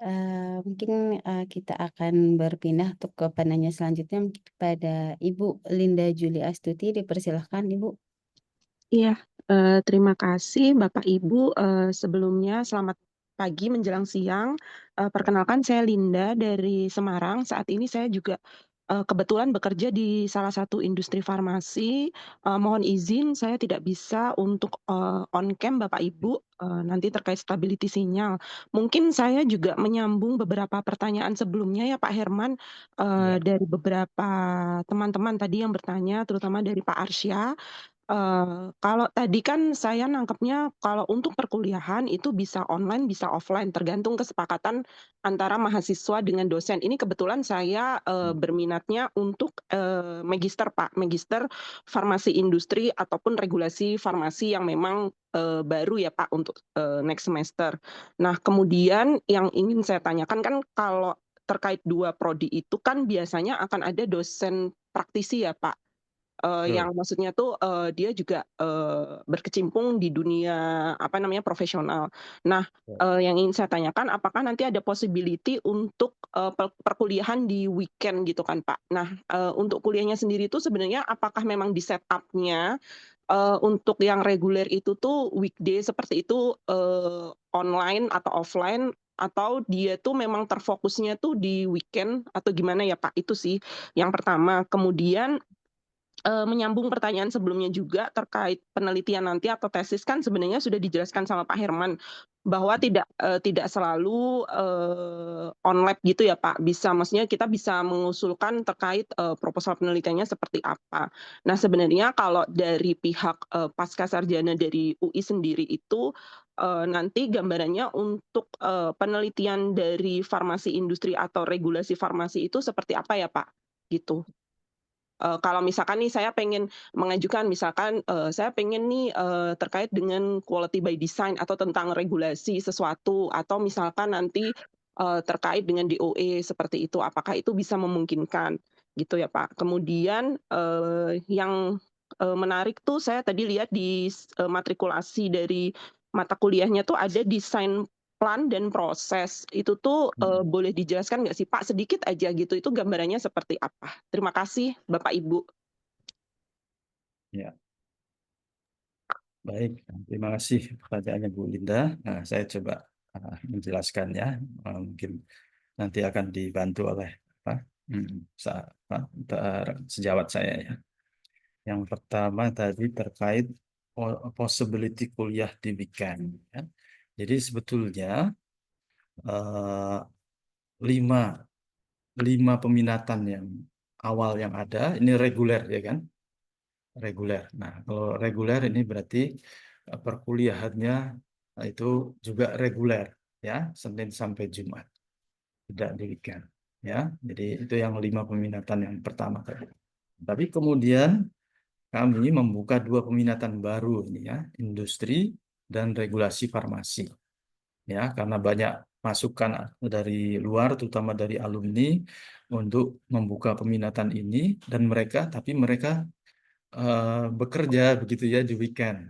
Mungkin kita akan berpindah untuk ke penanya selanjutnya kepada Ibu Linda Juli Astuti. Dipersilahkan Ibu. Iya, terima kasih Bapak Ibu. Sebelumnya selamat pagi menjelang siang. Perkenalkan saya Linda dari Semarang. Saat ini saya juga kebetulan bekerja di salah satu industri farmasi. Mohon izin saya tidak bisa untuk on cam Bapak Ibu nanti terkait stability sinyal. Mungkin saya juga menyambung beberapa pertanyaan sebelumnya ya Pak Herman dari beberapa teman-teman tadi yang bertanya, terutama dari Pak Arsya. Kalau tadi kan saya nangkepnya kalau untuk perkuliahan itu bisa online, bisa offline, tergantung kesepakatan antara mahasiswa dengan dosen. Ini kebetulan saya, berminatnya untuk, magister, Pak, magister farmasi industri ataupun regulasi farmasi yang memang, baru ya, Pak, untuk, next semester. Nah, kemudian yang ingin saya tanyakan kan kalau terkait 2 prodi itu kan biasanya akan ada dosen praktisi ya, Pak. Betul. Yang maksudnya tuh, dia juga, berkecimpung di dunia, apa namanya, profesional. Nah, yang ingin saya tanyakan apakah nanti ada possibility untuk, perkuliahan di weekend gitu kan, Pak. Nah, untuk kuliahnya sendiri tuh sebenarnya apakah memang di setup-nya, untuk yang reguler itu tuh weekday seperti itu, online atau offline, atau dia tuh memang terfokusnya tuh di weekend atau gimana ya, Pak? Itu sih yang pertama. Kemudian menyambung pertanyaan sebelumnya juga terkait penelitian nanti atau tesis kan sebenarnya sudah dijelaskan sama Pak Herman, bahwa tidak selalu, on lab gitu ya Pak, maksudnya kita bisa mengusulkan terkait, proposal penelitiannya seperti apa. Nah sebenarnya kalau dari pihak, pascasarjana dari UI sendiri itu, nanti gambarannya untuk, penelitian dari farmasi industri atau regulasi farmasi itu seperti apa ya Pak? Gitu. Kalau misalkan nih saya pengen mengajukan misalkan, saya pengen nih, terkait dengan quality by design atau tentang regulasi sesuatu atau misalkan nanti, terkait dengan DOE seperti itu, apakah itu bisa memungkinkan, gitu ya, Pak. Kemudian, yang, menarik tuh saya tadi lihat di matrikulasi dari mata kuliahnya tuh ada desain plan dan proses. Itu tuh, boleh dijelaskan nggak sih, Pak, sedikit aja gitu, itu gambarannya seperti apa? Terima kasih Bapak, Ibu. Ya, baik. Terima kasih pertanyaannya Bu Linda. Nah, saya coba menjelaskannya. Mungkin nanti akan dibantu oleh sejawat saya ya. Yang pertama tadi terkait possibility kuliah di weekend. Ya. Jadi sebetulnya eh, lima peminatan yang awal yang ada ini reguler ya kan, reguler. Nah kalau reguler ini berarti perkuliahannya itu juga reguler ya, Senin sampai Jumat, tidak di weekend ya. Jadi itu yang 5 peminatan yang pertama tadi. Tapi kemudian kami membuka 2 peminatan baru ini ya, industri dan regulasi farmasi. Ya, karena banyak masukan dari luar, terutama dari alumni, untuk membuka peminatan ini dan tapi mereka bekerja begitu ya di weekend.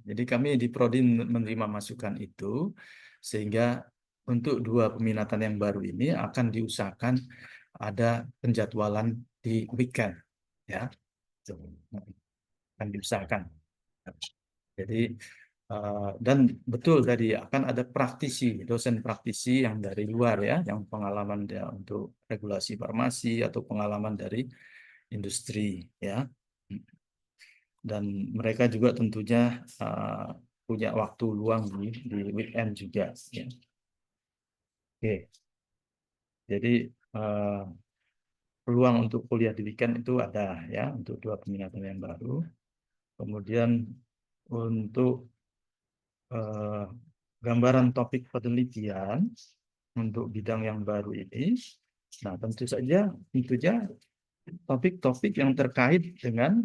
Jadi kami di Prodi menerima masukan itu, sehingga untuk 2 peminatan yang baru ini akan diusahakan ada penjadwalan di weekend, ya, akan diusahakan. Jadi dan betul tadi akan ada praktisi, dosen praktisi yang dari luar ya, yang pengalaman dia untuk regulasi farmasi atau pengalaman dari industri ya. Dan mereka juga tentunya punya waktu luang di weekend juga ya. Oke. Jadi peluang untuk kuliah di weekend itu ada ya untuk 2 peminatan yang baru. Kemudian untuk gambaran topik penelitian untuk bidang yang baru ini, nah tentunya topik-topik yang terkait dengan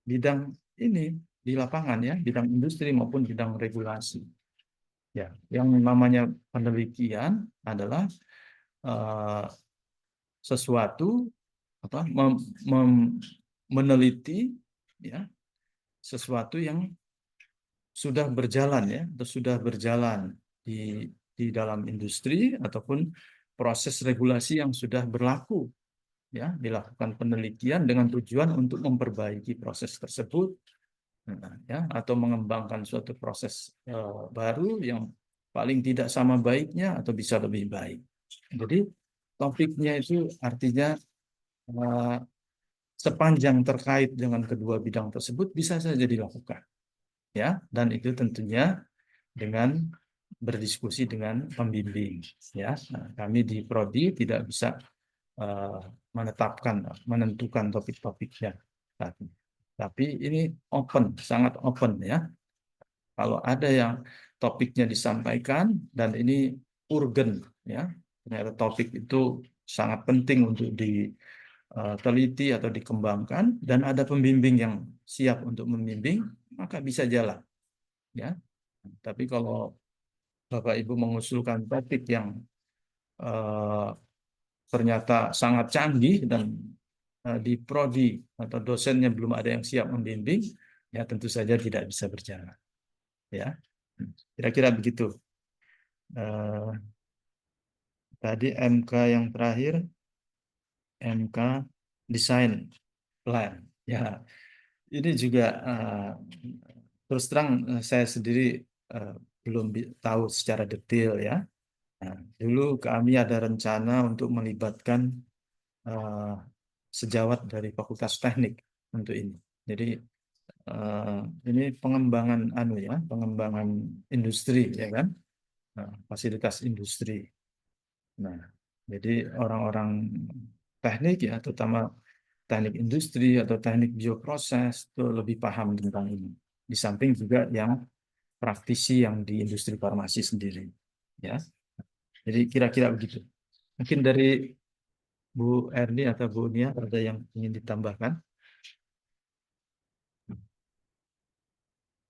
bidang ini di lapangan ya, bidang industri maupun bidang regulasi. Ya, yang namanya penelitian adalah sesuatu meneliti ya sesuatu yang sudah berjalan ya, atau sudah berjalan di dalam industri ataupun proses regulasi yang sudah berlaku ya, dilakukan penelitian dengan tujuan untuk memperbaiki proses tersebut ya, atau mengembangkan suatu proses baru yang paling tidak sama baiknya atau bisa lebih baik. Jadi topiknya itu artinya sepanjang terkait dengan kedua bidang tersebut bisa saja dilakukan ya, dan itu tentunya dengan berdiskusi dengan pembimbing ya. Nah, kami di Prodi tidak bisa menentukan topik-topiknya. Tapi ini open, sangat open ya. Kalau ada yang topiknya disampaikan dan ini urgent ya, ternyata topik itu sangat penting untuk diteliti atau dikembangkan dan ada pembimbing yang siap untuk membimbing, maka bisa jalan ya. Tapi kalau Bapak Ibu mengusulkan topik yang ternyata sangat canggih dan di prodi atau dosennya belum ada yang siap membimbing, ya tentu saja tidak bisa berjalan. Ya, kira-kira begitu. Tadi MK yang terakhir, MK Design Plan. Ya, ini juga terus terang saya sendiri belum tahu secara detail ya. Nah, dulu kami ada rencana untuk melibatkan sejawat dari Fakultas Teknik untuk ini. Jadi ini pengembangan pengembangan industri ya kan, fasilitas industri. Nah, jadi orang-orang teknik ya, terutama teknik industri atau teknik bioproses itu lebih paham tentang ini. Di samping juga yang praktisi yang di industri farmasi sendiri, ya. Jadi kira-kira begitu. Mungkin dari Bu Erni atau Bu Nia ada yang ingin ditambahkan?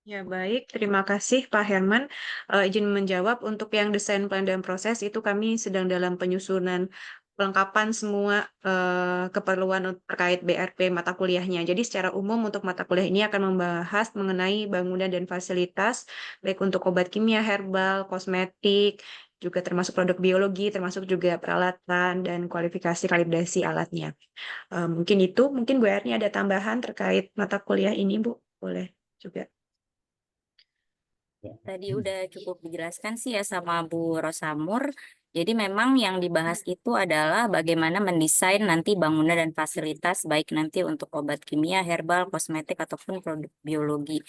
Ya, baik. Terima kasih Pak Herman. Izin menjawab untuk yang desain plan dan proses itu kami sedang dalam penyusunan pelengkapan semua keperluan terkait BRP mata kuliahnya. Jadi secara umum untuk mata kuliah ini akan membahas mengenai bangunan dan fasilitas, baik untuk obat kimia, herbal, kosmetik, juga termasuk produk biologi, termasuk juga peralatan dan kualifikasi kalibrasi alatnya. Mungkin Bu Erni ada tambahan terkait mata kuliah ini, Bu? Boleh juga. Tadi udah cukup dijelaskan sih ya sama Bu Rosamur. Jadi memang yang dibahas itu adalah bagaimana mendesain nanti bangunan dan fasilitas baik nanti untuk obat kimia, herbal, kosmetik ataupun produk biologi.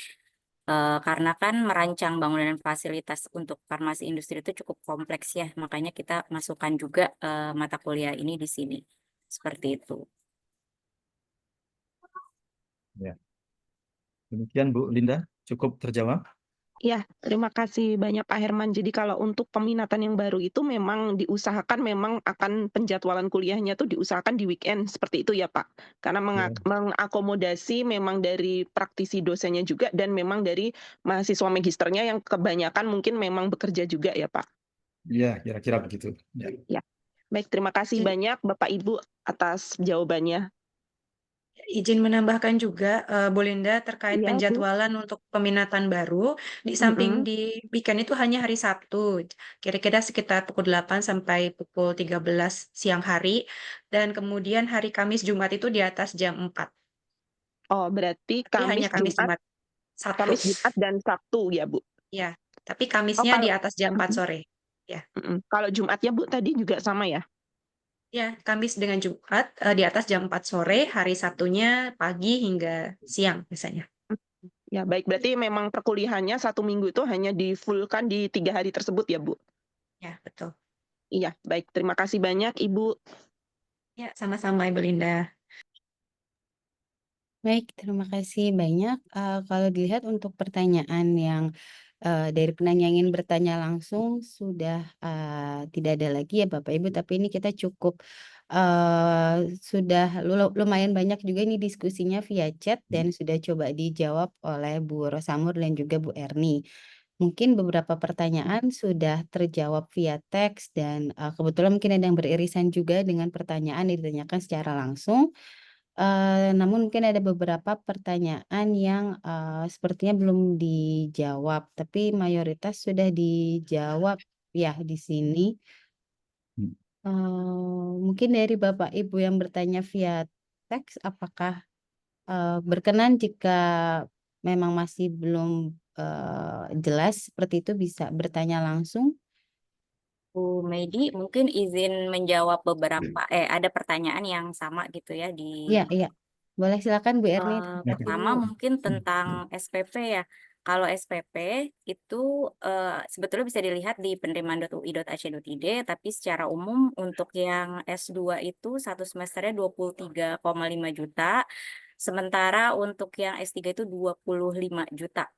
Karena kan merancang bangunan dan fasilitas untuk farmasi industri itu cukup kompleks ya, makanya kita masukkan juga mata kuliah ini di sini. Seperti itu. Ya. Demikian Bu Linda, cukup terjawab? Ya, terima kasih banyak Pak Herman. Jadi kalau untuk peminatan yang baru itu memang diusahakan memang akan penjadwalan kuliahnya tuh diusahakan di weekend seperti itu ya Pak. Karena mengakomodasi memang dari praktisi dosennya juga dan memang dari mahasiswa magisternya yang kebanyakan mungkin memang bekerja juga ya Pak. Iya, kira-kira begitu. Ya. Ya. Baik, terima kasih banyak Bapak Ibu atas jawabannya. Izin menambahkan juga, Bu Linda, terkait Iya, Bu. penjadwalan untuk peminatan baru, di samping di weekend itu hanya hari Sabtu, kira-kira sekitar pukul 8 sampai pukul 13 siang hari, dan kemudian hari Kamis Jumat itu di atas jam 4. Oh, berarti Tapi hanya Kamis Jumat, Sabtu. Kamis Jumat dan Sabtu ya Bu? Ya, tapi Oh, Kamisnya di kalau atas jam 4 sore. Ya. Kalau Jumatnya Bu tadi juga sama ya? Ya, Kamis dengan Jumat di atas jam 4 sore, hari Sabtunya pagi hingga siang biasanya. Ya, baik. Berarti memang perkuliahannya 1 minggu itu hanya di-full-kan di 3 hari tersebut ya, Bu? Ya, betul. Iya, baik. Terima kasih banyak, Ibu. Ya, sama-sama Ibu Linda. Baik, terima kasih banyak. Kalau dilihat untuk pertanyaan yang dari penanya yang ingin bertanya langsung sudah tidak ada lagi ya Bapak Ibu, tapi ini kita cukup sudah lumayan banyak juga ini diskusinya via chat dan sudah coba dijawab oleh Bu Rosamur dan juga Bu Erni. Mungkin beberapa pertanyaan sudah terjawab via teks dan kebetulan mungkin ada yang beririsan juga dengan pertanyaan yang ditanyakan secara langsung. Namun mungkin ada beberapa pertanyaan yang sepertinya belum dijawab, tapi mayoritas sudah dijawab ya di sini. Mungkin dari Bapak Ibu yang bertanya via teks, apakah berkenan jika memang masih belum jelas seperti itu bisa bertanya langsung? Bu Medi mungkin izin menjawab beberapa, ada pertanyaan yang sama gitu ya di Iya, iya. Boleh silakan Bu Erni. pertama mungkin tentang SPP ya. Kalau SPP itu sebetulnya bisa dilihat di penerimaan.ui.ac.id, tapi secara umum untuk yang S2 itu satu semesternya 23,5 juta, Sementara untuk yang S3 itu 25 juta.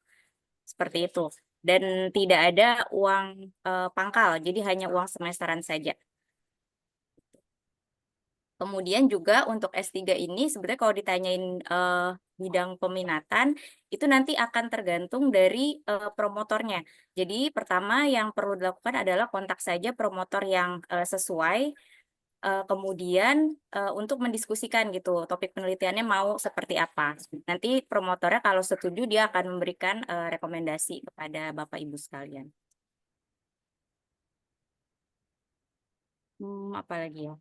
Seperti itu. Dan tidak ada uang pangkal, jadi hanya uang semesteran saja. Kemudian juga untuk S3 ini sebenarnya kalau ditanyain bidang peminatan, itu nanti akan tergantung dari promotornya. Jadi pertama yang perlu dilakukan adalah kontak saja promotor yang sesuai, kemudian untuk mendiskusikan gitu, topik penelitiannya mau seperti apa. Nanti promotornya kalau setuju dia akan memberikan rekomendasi kepada Bapak Ibu sekalian. Apa lagi ya?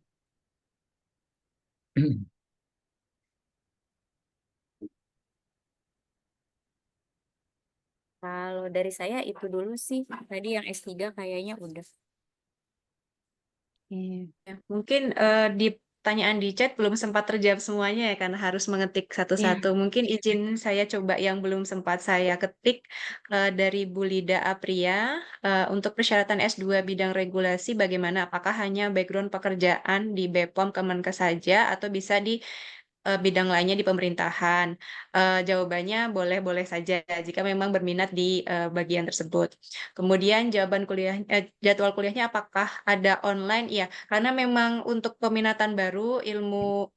Kalau dari saya itu dulu sih. Tadi yang S3 kayaknya udah. Ya, mungkin di pertanyaan di chat belum sempat terjawab semuanya ya karena harus mengetik satu-satu. Mungkin izin saya coba yang belum sempat saya ketik dari Bu Lida Apria untuk persyaratan S2 bidang regulasi bagaimana? Apakah hanya background pekerjaan di BPOM Kemenkes saja atau bisa di bidang lainnya di pemerintahan? Jawabannya boleh-boleh saja jika memang berminat di bagian tersebut. Kemudian jadwal kuliahnya apakah ada online? Iya, karena memang untuk peminatan baru ilmu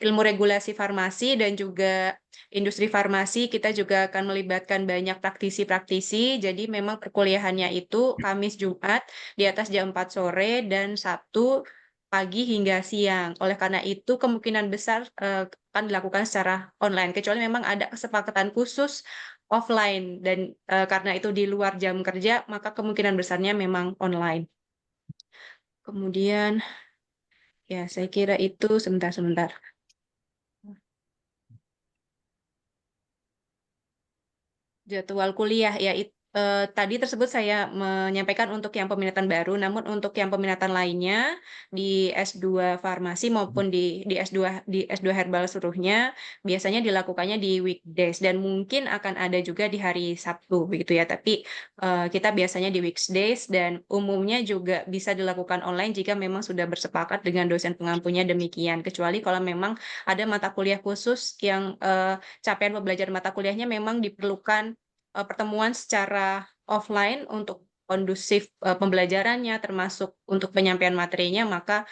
regulasi farmasi dan juga industri farmasi kita juga akan melibatkan banyak praktisi-praktisi. Jadi memang perkuliahannya itu Kamis Jumat di atas jam 4 sore dan Sabtu pagi hingga siang. Oleh karena itu kemungkinan besar akan dilakukan secara online kecuali memang ada kesepakatan khusus offline dan karena itu di luar jam kerja maka kemungkinan besarnya memang online. Kemudian ya saya kira itu sebentar. Jadwal kuliah ya tadi tersebut saya menyampaikan untuk yang peminatan baru, namun untuk yang peminatan lainnya di S2 farmasi maupun di S2 herbal seluruhnya biasanya dilakukannya di weekdays dan mungkin akan ada juga di hari Sabtu begitu ya. Tapi kita biasanya di weekdays dan umumnya juga bisa dilakukan online jika memang sudah bersepakat dengan dosen pengampunya demikian. Kecuali kalau memang ada mata kuliah khusus yang capaian pembelajaran mata kuliahnya memang diperlukan pertemuan secara offline untuk kondusif pembelajarannya termasuk untuk penyampaian materinya maka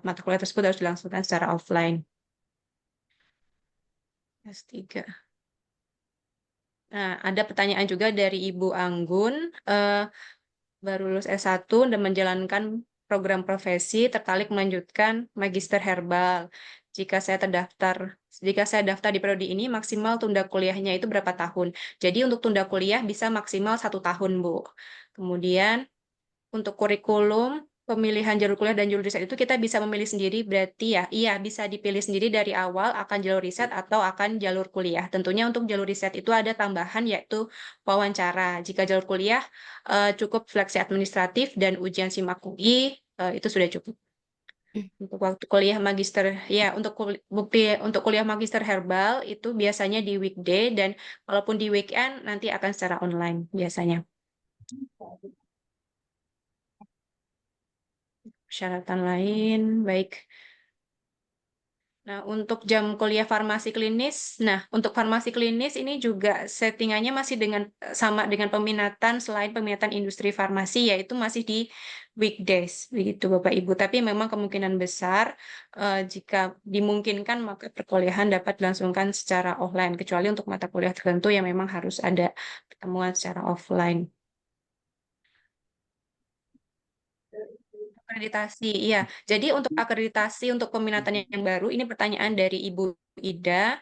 mata kuliah tersebut harus dilangsungkan secara offline. S3. Nah, ada pertanyaan juga dari Ibu Anggun, baru lulus S1 dan menjalankan program profesi, tertarik melanjutkan magister herbal. Jika saya daftar di prodi ini, maksimal tunda kuliahnya itu berapa tahun? Jadi untuk tunda kuliah bisa maksimal 1 tahun, Bu. Kemudian untuk kurikulum, pemilihan jalur kuliah dan jalur riset itu kita bisa memilih sendiri, berarti ya, iya bisa dipilih sendiri dari awal akan jalur riset atau akan jalur kuliah. Tentunya untuk jalur riset itu ada tambahan yaitu wawancara. Jika jalur kuliah cukup seleksi administratif dan ujian SIMAK UI itu sudah cukup. Untuk waktu kuliah magister, ya untuk kuliah magister herbal itu biasanya di weekday dan walaupun di weekend nanti akan secara online biasanya. Persyaratan lain, baik. Nah, untuk jam kuliah farmasi klinis, untuk farmasi klinis ini juga settingannya masih sama dengan peminatan selain peminatan industri farmasi, yaitu masih di weekdays, begitu Bapak Ibu. Tapi memang kemungkinan besar jika dimungkinkan maka perkuliahan dapat dilangsungkan secara offline, kecuali untuk mata kuliah tertentu yang memang harus ada pertemuan secara offline. Akreditasi, iya. Jadi untuk akreditasi untuk peminatan yang baru, ini pertanyaan dari Ibu Ida.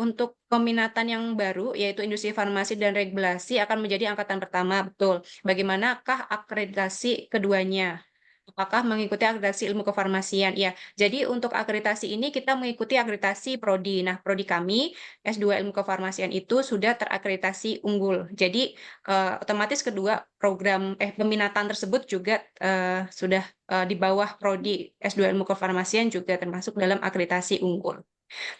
Untuk peminatan yang baru, yaitu industri farmasi dan regulasi akan menjadi angkatan pertama, betul. Bagaimanakah akreditasi keduanya? Apakah mengikuti akreditasi ilmu kefarmasian? Ya, jadi untuk akreditasi ini kita mengikuti akreditasi prodi. Nah, prodi kami S2 ilmu kefarmasian itu sudah terakreditasi unggul. Jadi otomatis kedua program peminatan tersebut juga sudah di bawah prodi S2 ilmu kefarmasian juga termasuk dalam akreditasi unggul.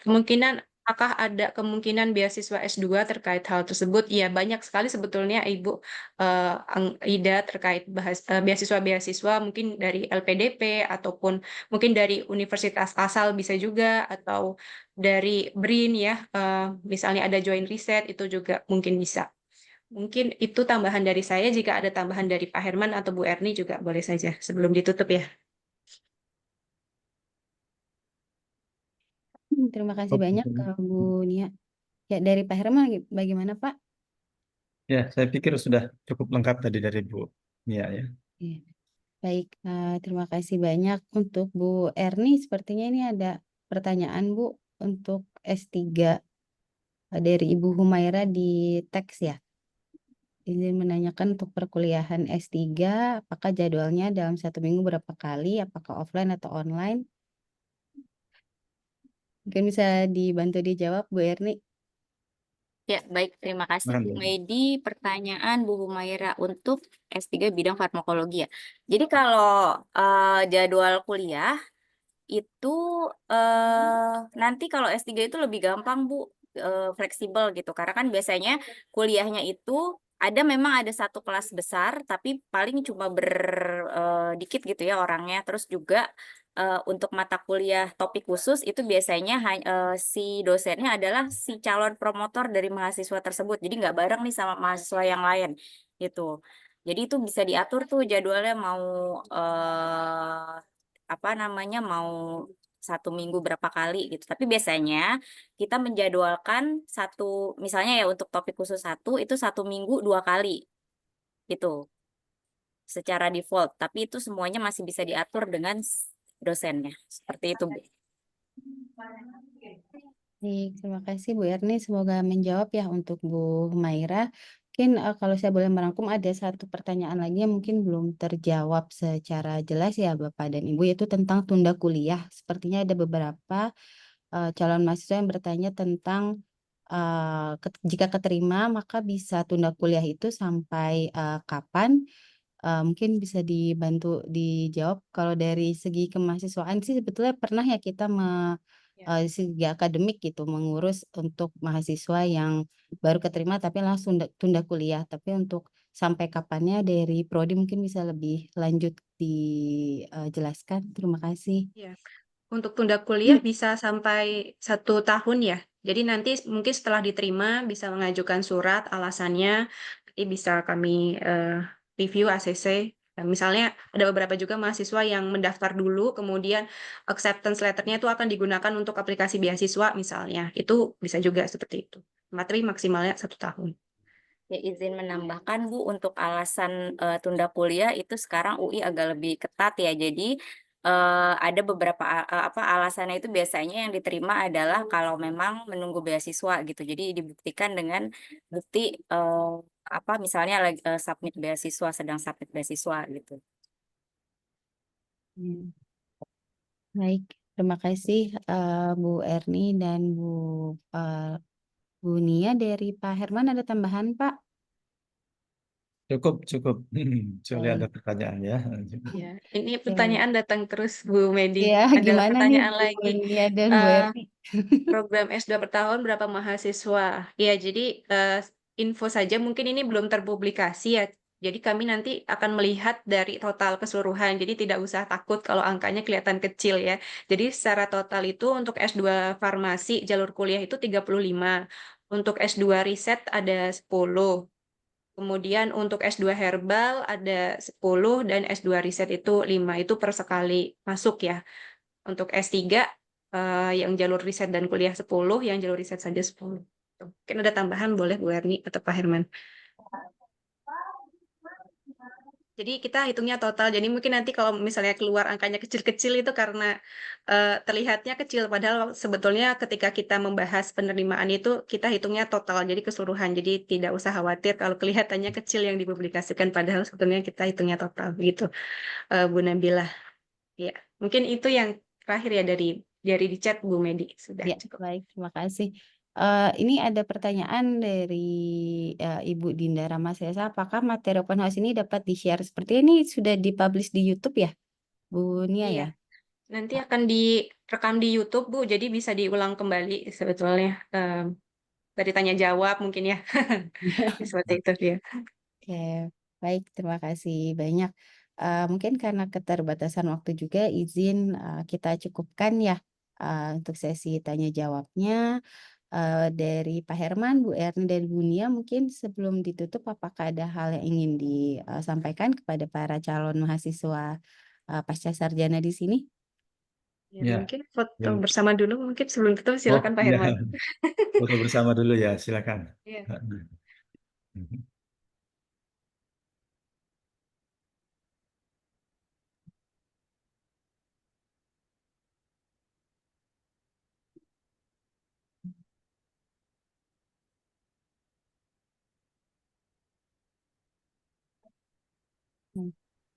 Kemungkinan apakah ada kemungkinan beasiswa S2 terkait hal tersebut? Ya, banyak sekali sebetulnya Ibu Ida terkait beasiswa-beasiswa mungkin dari LPDP ataupun mungkin dari universitas asal bisa juga atau dari BRIN ya, misalnya ada joint riset itu juga mungkin bisa. Mungkin itu tambahan dari saya. Jika ada tambahan dari Pak Herman atau Bu Erni juga boleh saja sebelum ditutup ya. Terima kasih Oke. banyak Bu Nia. Ya, dari Pak Herman bagaimana Pak? Ya, saya pikir sudah cukup lengkap tadi dari Bu Nia ya. Iya. Baik, terima kasih banyak untuk Bu Erni. Sepertinya ini ada pertanyaan Bu untuk S3 dari Ibu Humaira di teks ya. Izin menanyakan untuk perkuliahan S3, apakah jadwalnya dalam 1 minggu berapa kali, apakah offline atau online? Mungkin bisa dibantu dijawab Bu Erni. Ya, baik. Terima kasih Bu Medi. Pertanyaan Bu Humaira untuk S3 bidang farmakologi ya. Jadi kalau jadwal kuliah itu nanti kalau S3 itu lebih gampang Bu, fleksibel gitu. Karena kan biasanya kuliahnya itu memang ada satu kelas besar, tapi paling cuma dikit gitu ya orangnya. Terus juga untuk mata kuliah topik khusus itu biasanya si dosennya adalah si calon promotor dari mahasiswa tersebut. Jadi nggak bareng nih sama mahasiswa yang lain gitu. Jadi itu bisa diatur tuh jadwalnya mau mau 1 minggu berapa kali gitu. Tapi biasanya kita menjadwalkan misalnya ya untuk topik khusus itu 1 minggu 2 kali gitu secara default. Tapi itu semuanya masih bisa diatur dengan dosennya. Seperti itu, Bu. Baik, terima kasih Bu Erni. Semoga menjawab ya untuk Bu Humaira. Mungkin kalau saya boleh merangkum ada satu pertanyaan lagi yang mungkin belum terjawab secara jelas ya Bapak dan Ibu, yaitu tentang tunda kuliah. Sepertinya ada beberapa calon mahasiswa yang bertanya tentang jika keterima maka bisa tunda kuliah itu sampai kapan? Mungkin bisa dibantu dijawab. Kalau dari segi kemahasiswaan sih sebetulnya pernah ya kita segi akademik gitu mengurus untuk mahasiswa yang baru keterima tapi langsung tunda kuliah. Tapi untuk sampai kapannya dari Prodi mungkin bisa lebih lanjut dijelaskan. Terima kasih. Ya. Untuk tunda kuliah bisa sampai 1 tahun ya. Jadi nanti mungkin setelah diterima bisa mengajukan surat alasannya, nanti bisa kami review ACC. Nah, misalnya ada beberapa juga mahasiswa yang mendaftar dulu, kemudian acceptance letternya itu akan digunakan untuk aplikasi beasiswa misalnya. Itu bisa juga seperti itu. Materi maksimalnya 1 tahun. Ya, izin menambahkan Bu, untuk alasan tunda kuliah itu sekarang UI agak lebih ketat ya. Jadi ada beberapa alasannya itu biasanya yang diterima adalah kalau memang menunggu beasiswa gitu. Jadi dibuktikan dengan bukti misalnya submit beasiswa, sedang submit beasiswa gitu. Baik, terima kasih Bu Erni dan Bu Nia. Dari Pak Herman ada tambahan Pak? Cukup. Kecuali ada Baik. pertanyaan ya. Ya, ini pertanyaan datang terus Bu Medi. Ya, Ada gimana nih pertanyaan Bu lagi. Nia dan Bu Erni? Program S2 per tahun berapa mahasiswa? Ya, jadi info saja mungkin ini belum terpublikasi ya. Jadi kami nanti akan melihat dari total keseluruhan. Jadi tidak usah takut kalau angkanya kelihatan kecil ya. Jadi secara total itu untuk S2 farmasi jalur kuliah itu 35. Untuk S2 riset ada 10. Kemudian untuk S2 herbal ada 10 dan S2 riset itu 5. Itu per sekali masuk ya. Untuk S3 yang jalur riset dan kuliah 10, yang jalur riset saja 10. Mungkin ada tambahan boleh Bu Erni atau Pak Herman. Jadi kita hitungnya total. Jadi mungkin nanti kalau misalnya keluar angkanya kecil-kecil itu karena terlihatnya kecil. Padahal sebetulnya ketika kita membahas penerimaan itu kita hitungnya total. Jadi keseluruhan. Jadi tidak usah khawatir kalau kelihatannya kecil yang dipublikasikan. Padahal sebetulnya kita hitungnya total. Begitu Bu Nabila. Ya, mungkin itu yang terakhir ya dari di chat Bu Medi. Sudah Ya, cukup. baik, terima kasih. Ini ada pertanyaan dari Ibu Dinda Ramasesa, apakah materi open house ini dapat di-share? Seperti ini sudah dipublish di YouTube ya, Bu Nia ya? Iya. Nanti akan di rekam di YouTube, Bu, jadi bisa diulang kembali sebetulnya. Dari tanya jawab mungkin ya. Seperti itu dia. Oke, baik, terima kasih banyak. Mungkin karena keterbatasan waktu juga, izin kita cukupkan ya untuk sesi tanya jawabnya. Dari Pak Herman, Bu Erni, dan Bu Nia, mungkin sebelum ditutup, apakah ada hal yang ingin disampaikan kepada para calon mahasiswa pasca sarjana di sini? Ya, Ya, mungkin foto ya. bersama dulu mungkin sebelum tutup, Oh, silakan Pak iya. Herman. Foto bersama dulu ya, silakan. Iya.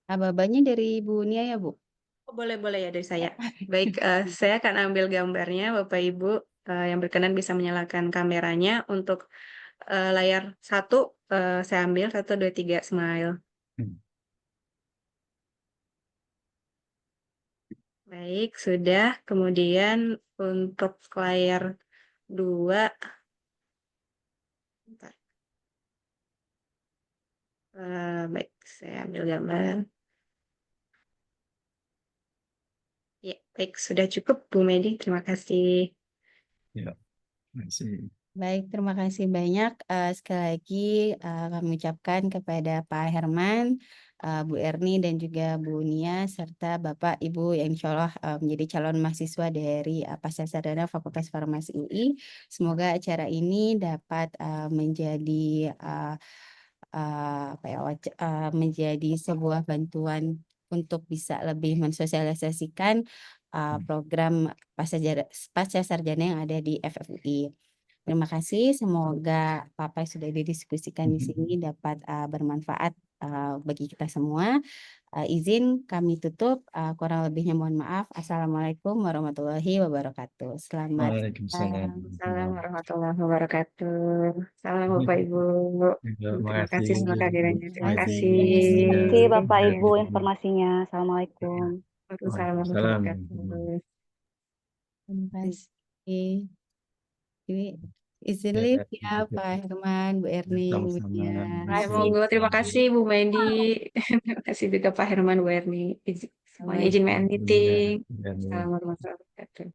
Aba-abanya dari Bu Nia ya, Bu? Oh, boleh ya dari saya. Baik, saya akan ambil gambarnya, Bapak Ibu yang berkenan bisa menyalakan kameranya untuk layar 1. Saya ambil 1, 2, 3, smile. Baik, sudah. Kemudian untuk layar 2, bentar. Baik, saya ambil gambar. Ya, baik, sudah cukup Bu Medi. Terima kasih. Ya, terima kasih. Baik, terima kasih banyak. Sekali lagi kami ucapkan kepada Pak Herman, Bu Erni, dan juga Bu Nia, serta Bapak Ibu yang insya Allah menjadi calon mahasiswa dari Pasca Sarjana Fakultas Farmasi UI. Semoga acara ini dapat menjadi menjadi sebuah bantuan untuk bisa lebih mensosialisasikan program pasca sarjana yang ada di FFUI. Terima kasih. Semoga apa yang sudah didiskusikan di sini dapat bermanfaat bagi kita semua. Izin kami tutup. Kurang lebihnya mohon maaf. Assalamualaikum warahmatullahi wabarakatuh. Selamat Waalaikumsalam. Waalaikumsalam warahmatullahi wabarakatuh. Salam Bapak Ibu. Terima Terima kasih kasih. semua kehadirannya. Terima kasih. kasih. Terima kasih Bapak Ya. Ibu informasinya. Assalamualaikum. Waalaikumsalam warahmatullahi wabarakatuh. Terima kasih. Ini izin Ya, live ya Pak Herman, Bu Erni, Bu sama-sama. Nia. Baik, monggo. Terima kasih Bu Medi. Terima kasih juga Pak Herman, Bu Erni. Semuanya izin meeting. Ya, ya. Assalamualaikum warahmatullahi wabarakatuh.